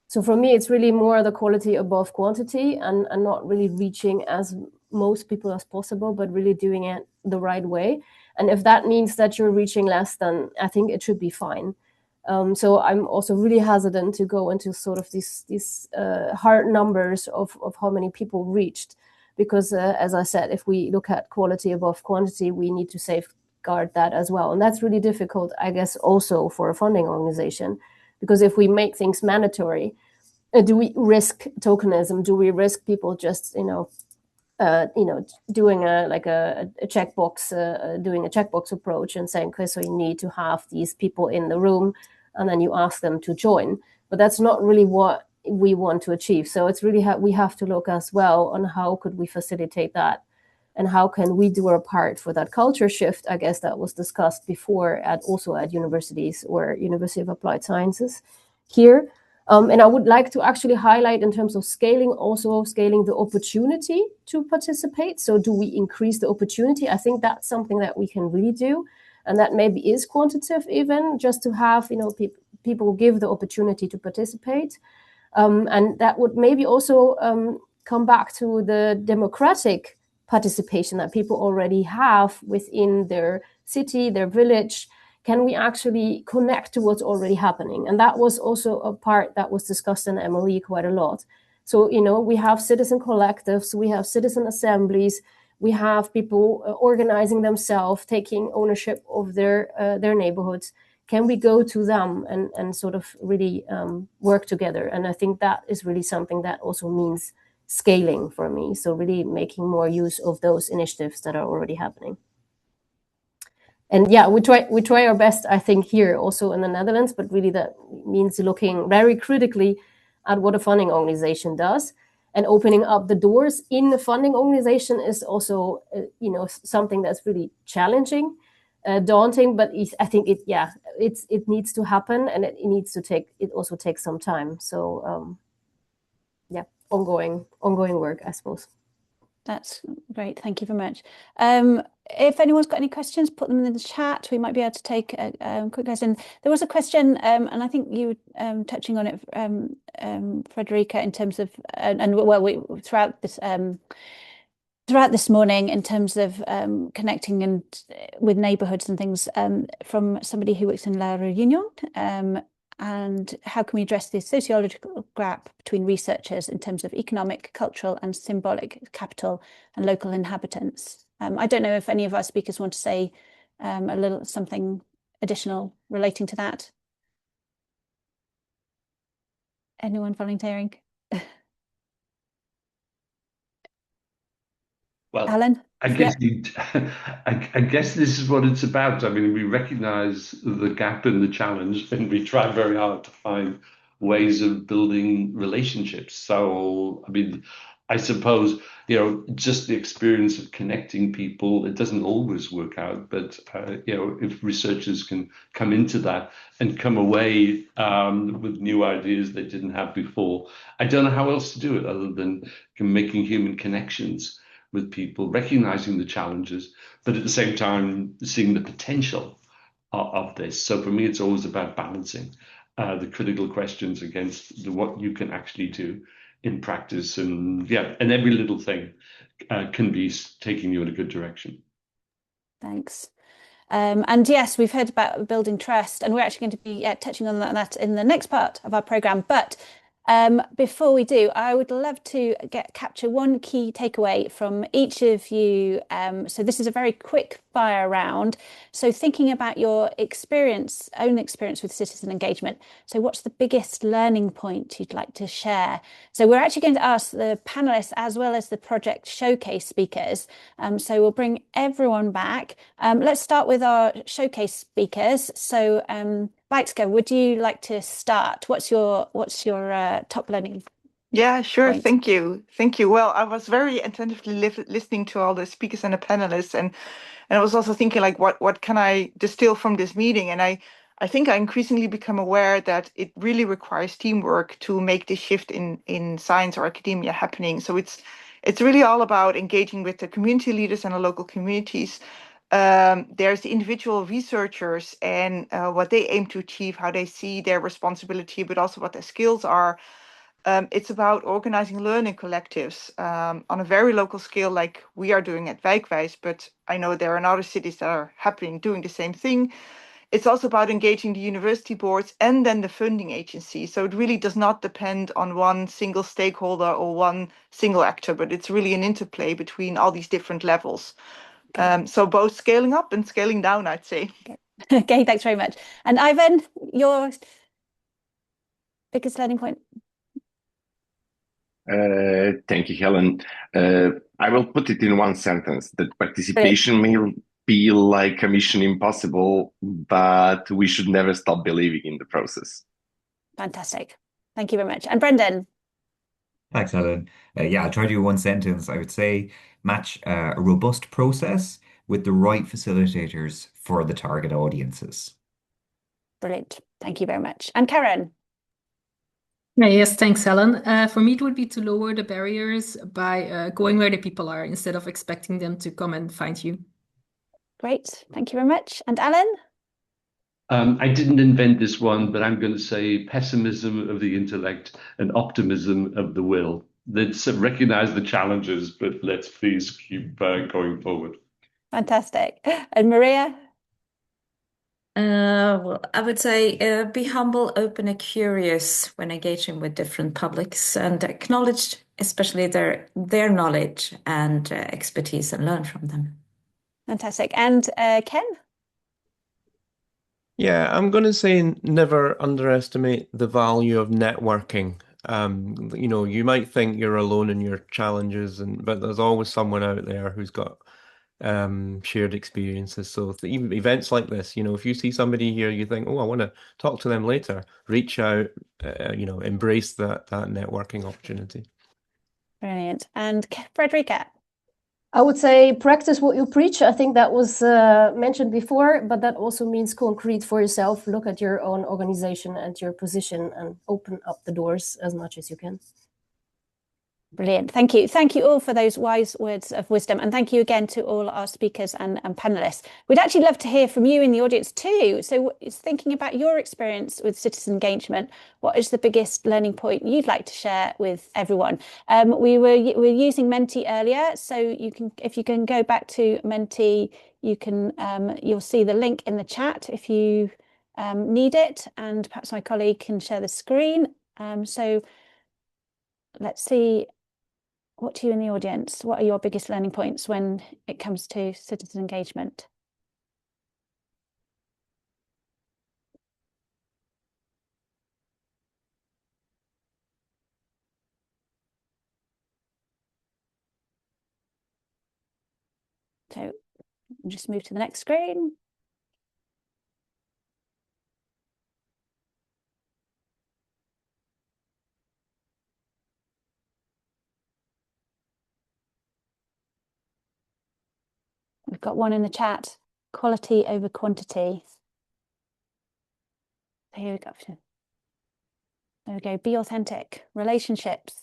So for me, it's really more the quality above quantity and not really reaching as most people as possible, but really doing it the right way. And if that means that you're reaching less, then I think it should be fine. So I'm also really hesitant to go into sort of these hard numbers of how many people reached. Because as I said, if we look at quality above quantity, we need to safeguard that as well. And that's really difficult, I guess, also for a funding organization. Because if we make things mandatory, do we risk tokenism? Do we risk people just, doing a checkbox, doing a checkbox approach and saying, okay, so you need to have these people in the room, and then you ask them to join. But that's not really what we want to achieve. So it's really we have to look as well on how could we facilitate that and how can we do our part for that culture shift? I guess that was discussed before also at universities or University of Applied Sciences here. And I would like to actually highlight in terms of scaling, also scaling the opportunity to participate. So do we increase the opportunity? I think that's something that we can really do. And that maybe is quantitative even, just to have, people give the opportunity to participate. And that would maybe also come back to the democratic participation that people already have within their city, their village. Can we actually connect to what's already happening? And that was also a part that was discussed in MLE quite a lot. So, we have citizen collectives, we have citizen assemblies, we have people organizing themselves, taking ownership of their neighborhoods. Can we go to them and sort of really work together? And I think that is really something that also means scaling for me. So really making more use of those initiatives that are already happening. And yeah, we try our best, I think, here also in the Netherlands, but really that means looking very critically at what a funding organization does, and opening up the doors in the funding organization is also, something that's really challenging, daunting, but I think it needs to happen, and it also takes some time. So ongoing work, I suppose. That's great. Thank you very much. If anyone's got any questions, put them in the chat. We might be able to take a quick question. There was a question, and I think you were touching on it, Frederica, in terms of, throughout this morning, in terms of connecting and with neighbourhoods and things, from somebody who works in La Réunion, and how can we address the sociological gap between researchers in terms of economic, cultural and symbolic capital and local inhabitants? I don't know if any of our speakers want to say something additional relating to that. Anyone volunteering? Well, Alan? I guess I guess this is what it's about. I mean, we recognize the gap and the challenge, and we try very hard to find ways of building relationships. So, I mean, I suppose, just the experience of connecting people, it doesn't always work out, but, if researchers can come into that and come away with new ideas they didn't have before, I don't know how else to do it other than making human connections with people, recognizing the challenges, but at the same time seeing the potential of this. So for me, it's always about balancing the critical questions against what you can actually do in practice, and every little thing can be taking you in a good direction. Thanks. And yes, we've heard about building trust, and we're actually going to be touching on that in the next part of our programme. But before we do, I would love to capture one key takeaway from each of you. So this is a very quick fire round. So thinking about your own experience with citizen engagement. So what's the biggest learning point you'd like to share? So we're actually going to ask the panelists as well as the project showcase speakers. So we'll bring everyone back. Let's start with our showcase speakers. So Weitske, would you like to start? What's your top learning? Yeah, sure. point? Thank you. Well, I was very attentively listening to all the speakers and the panelists, and I was also thinking, like, what can I distill from this meeting? And I think I increasingly become aware that it really requires teamwork to make this shift in science or academia happening. So it's really all about engaging with the community leaders and the local communities. There's the individual researchers and what they aim to achieve, how they see their responsibility, but also what their skills are. It's about organizing learning collectives on a very local scale, like we are doing at Wijkwijs, but I know there are other cities that are doing the same thing. It's also about engaging the university boards and then the funding agency. So it really does not depend on one single stakeholder or one single actor, but it's really an interplay between all these different levels. So both scaling up and scaling down, I'd say. Okay, thanks very much. And Ivan, your biggest learning point? Thank you, Helen. I will put it in one sentence, that participation may feel like a mission impossible, but we should never stop believing in the process. Fantastic. Thank you very much. And Brendan? Thanks, Helen. Yeah, I'll try to do one sentence. I would say match a robust process with the right facilitators for the target audiences. Brilliant. Thank you very much. And Karen? Yes, thanks, Helen. For me, it would be to lower the barriers by going where the people are instead of expecting them to come and find you. Great. Thank you very much. And Alan? I didn't invent this one, but I'm going to say pessimism of the intellect and optimism of the will. Let's recognize the challenges, but let's please keep going forward. Fantastic. And Maria? Well, I would say be humble, open, and curious when engaging with different publics, and acknowledge especially their knowledge and expertise, and learn from them. Fantastic. And Ken? Yeah, I'm going to say never underestimate the value of networking. You might think you're alone in your challenges, but there's always someone out there who's got shared experiences. So even events like this, if you see somebody here, you think, oh, I want to talk to them later, reach out, embrace that networking opportunity. Brilliant. And Frederica? I would say practice what you preach. I think that was mentioned before, but that also means concrete for yourself. Look at your own organization and your position and open up the doors as much as you can. Brilliant. Thank you. Thank you all for those wise words of wisdom. And thank you again to all our speakers and panelists. We'd actually love to hear from you in the audience too. So thinking about your experience with citizen engagement, what is the biggest learning point you'd like to share with everyone? We were using Menti earlier. So if you can go back to Menti, you'll see the link in the chat if you need it. And perhaps my colleague can share the screen. So let's see. What to you in the audience? What are your biggest learning points when it comes to citizen engagement? So I'll just move to the next screen. We've got one in the chat, quality over quantity. So here we go. There we go, be authentic, relationships.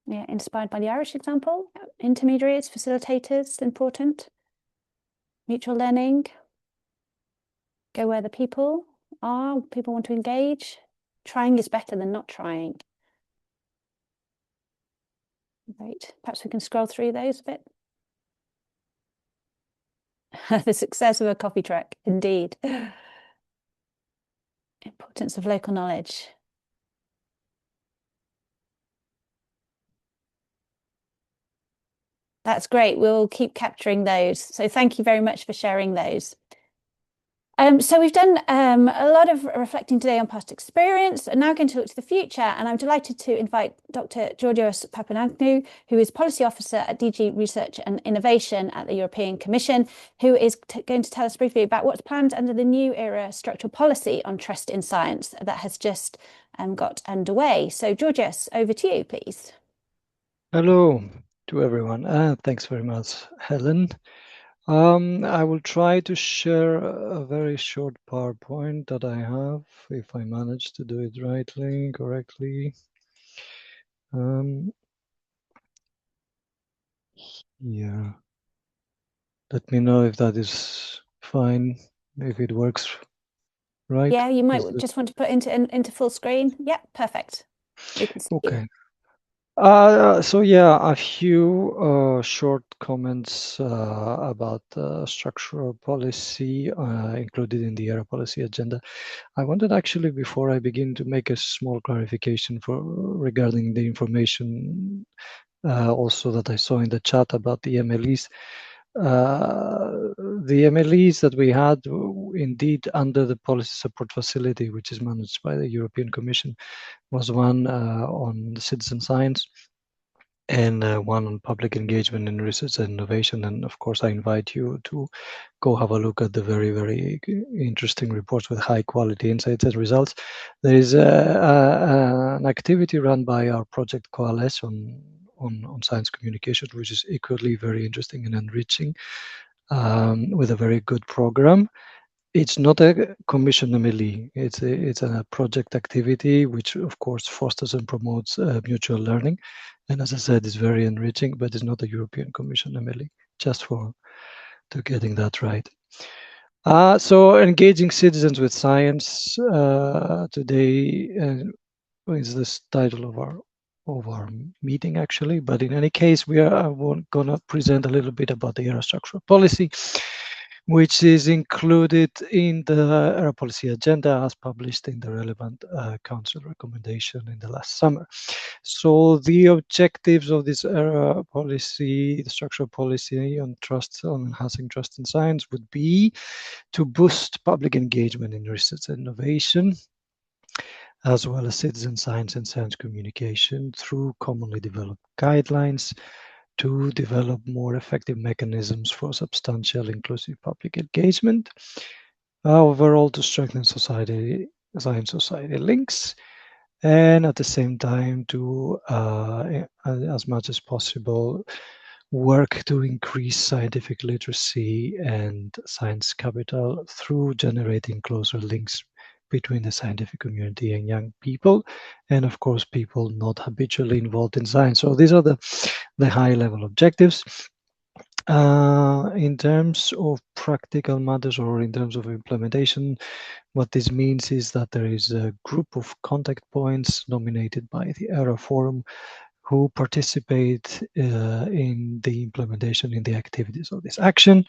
Yeah, inspired by the Irish example, intermediaries, facilitators, important. Mutual learning, go where the people are, people want to engage. Trying is better than not trying. Great. Perhaps we can scroll through those a bit. The success of a coffee truck, indeed. Importance of local knowledge. That's great. We'll keep capturing those. So thank you very much for sharing those. So we've done a lot of reflecting today on past experience, and now going to look to the future. And I'm delighted to invite Dr. Georgios Papanagnou, who is Policy Officer at DG Research and Innovation at the European Commission, who is going to tell us briefly about what's planned under the new era structural policy on trust in science that has just got underway. So Georgios, over to you, please. Hello to everyone. Thanks very much, Helen. I will try to share a very short PowerPoint that I have, if I manage to do it correctly. Yeah. Let me know if that is fine, if it works right. Yeah, you might just want to put into full screen. Yeah, perfect. We can see Okay. you. So yeah, a few short comments about structural policy included in the ERA policy agenda. I wanted actually, before I begin, to make a small clarification regarding the information also that I saw in the chat about the MLEs. The MLEs that we had, indeed, under the Policy Support Facility, which is managed by the European Commission, was one on citizen science, and one on public engagement in research and innovation. And of course, I invite you to go have a look at the very, very interesting reports with high quality insights and results. There is an activity run by our project Coalesce on science communication, which is equally very interesting and enriching, with a very good program. It's not a commission MLE. It's a project activity, which of course fosters and promotes mutual learning. And as I said, it's very enriching, but it's not a European Commission MLE, just to getting that right. So engaging citizens with science today is this title of our meeting, actually. But in any case, we are going to present a little bit about the ERA structural policy, which is included in the ERA policy agenda as published in the relevant council recommendation in the last summer. So the objectives of this ERA policy, the structural policy on enhancing trust in science, would be to boost public engagement in research and innovation, as well as citizen science and science communication through commonly developed guidelines, to develop more effective mechanisms for substantial inclusive public engagement, overall to strengthen science society links, and at the same time to, as much as possible, work to increase scientific literacy and science capital through generating closer links between the scientific community and young people, and of course people not habitually involved in science. So these are the high level objectives. In terms of practical matters or in terms of implementation, what this means is that there is a group of contact points nominated by the ERA Forum who participate in the implementation in the activities of this action.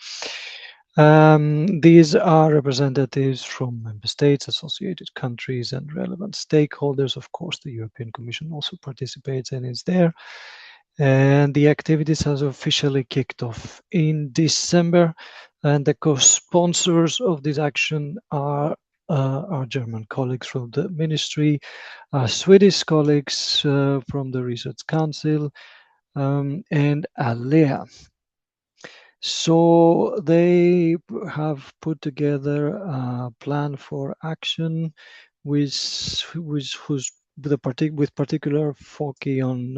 These are representatives from member states, associated countries, and relevant stakeholders. Of course, the European Commission also participates and is there. And the activities has officially kicked off in December. And the co-sponsors of this action are our German colleagues from the ministry, our Swedish colleagues from the Research Council, and ALEA. So they have put together a plan for action with particular focus on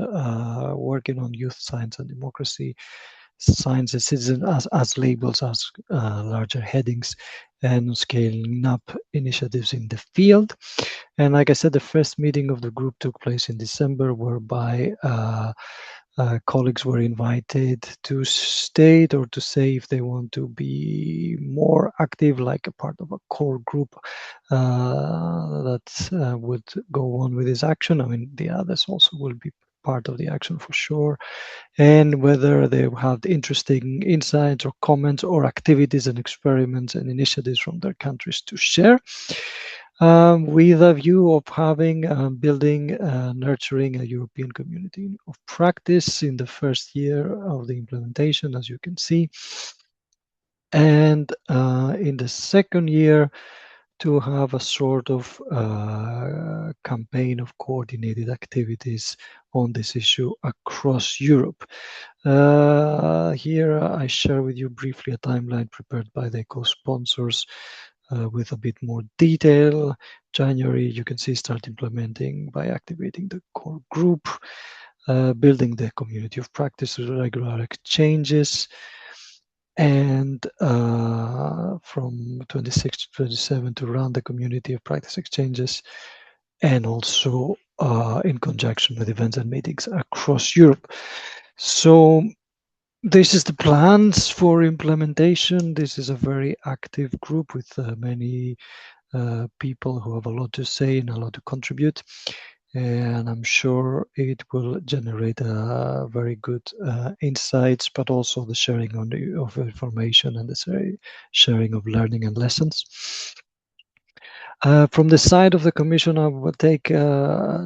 working on youth science and democracy, science and citizen as labels, as larger headings, and scaling up initiatives in the field. And like I said, the first meeting of the group took place in December, whereby colleagues were invited to state or to say if they want to be more active, like a part of a core group that would go on with this action. I mean, the others also will be part of the action for sure, and whether they have interesting insights or comments or activities and experiments and initiatives from their countries to share. With a view of having, building, nurturing a European community of practice in the first year of the implementation, as you can see. And in the second year, to have a sort of campaign of coordinated activities on this issue across Europe. Here I share with you briefly a timeline prepared by the co-sponsors with a bit more detail. January, you can see, start implementing by activating the core group, building the community of practice with regular exchanges, and from 26 to 27 to run the community of practice exchanges, and also in conjunction with events and meetings across Europe. So this is the plans for implementation. This is a very active group with many people who have a lot to say and a lot to contribute. And I'm sure it will generate very good insights, but also the sharing of information and the sharing of learning and lessons. From the side of the Commission, I will take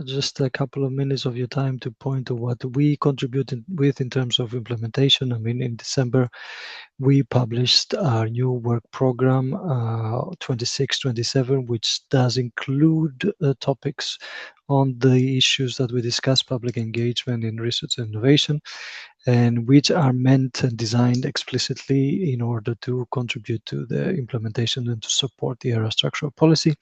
just a couple of minutes of your time to point to what we contributed with in terms of implementation. I mean, in December, we published our new work program 26-27, which does include topics on the issues that we discussed, public engagement in research and innovation, and which are meant and designed explicitly in order to contribute to the implementation and to support the ERA structural policy.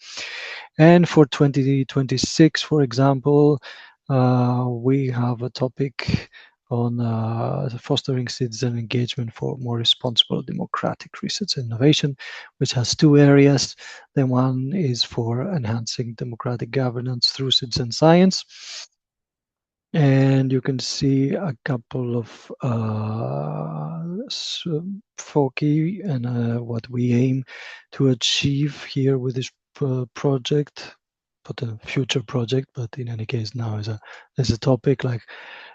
And for 2026, for example, we have a topic on fostering citizen engagement for more responsible democratic research and innovation, which has two areas. The one is for enhancing democratic governance through citizen science. And you can see a couple of foci and what we aim to achieve here with this project, but a future project, but in any case now as a topic, like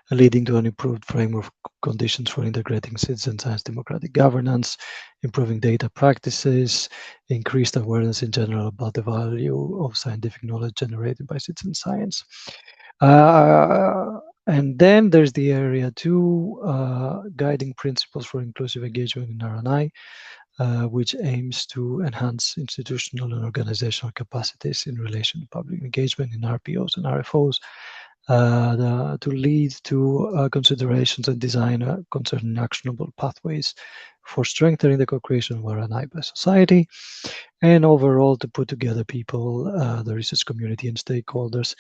leading to an improved framework conditions for integrating citizen science democratic governance, improving data practices, increased awareness in general about the value of scientific knowledge generated by citizen science. And then there's the area 2, guiding principles for inclusive engagement in R&I, which aims to enhance institutional and organizational capacities in relation to public engagement in RPOs and RFOs, to lead to considerations and design concerning actionable pathways for strengthening the co-creation of R&I by society, and overall to put together people, the research community and stakeholders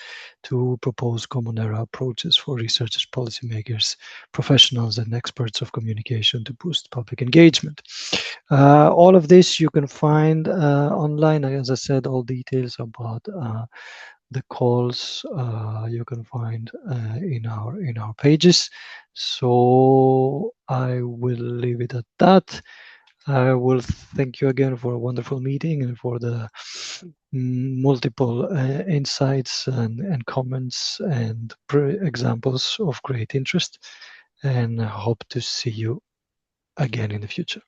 to propose common era approaches for researchers, policymakers, professionals and experts of communication to boost public engagement. All of this you can find online. As I said, all details about the calls you can find in our pages. So I will leave it at that. I will thank you again for a wonderful meeting and for the multiple insights and comments and examples of great interest, and I hope to see you again in the future.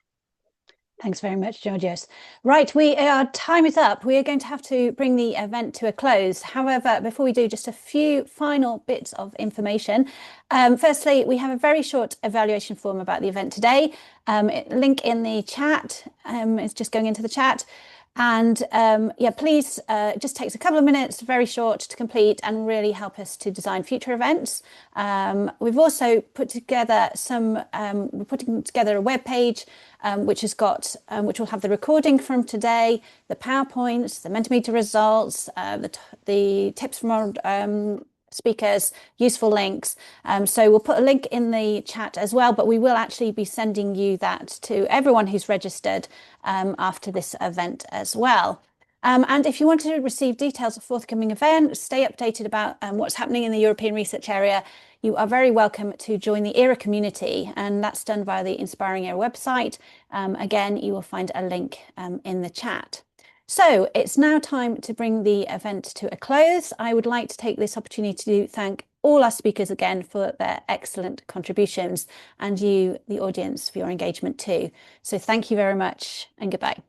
Thanks very much, Georgios. Right, our time is up. We are going to have to bring the event to a close. However, before we do, just a few final bits of information. Firstly, we have a very short evaluation form about the event today. Link in the chat. It's just going into the chat. And yeah, please, it just takes a couple of minutes, very short to complete, and really help us to design future events. We've also put together we're putting together a web page which has got, which will have the recording from today, the PowerPoints, the Mentimeter results, the tips from our speakers, useful links. So we'll put a link in the chat as well, but we will actually be sending you that to everyone who's registered after this event as well. And if you want to receive details of forthcoming events, stay updated about what's happening in the European research area, you are very welcome to join the ERA community, and that's done via the Inspiring ERA website. Again, you will find a link in the chat. So it's now time to bring the event to a close. I would like to take this opportunity to thank all our speakers again for their excellent contributions, and you, the audience, for your engagement too. So thank you very much and goodbye.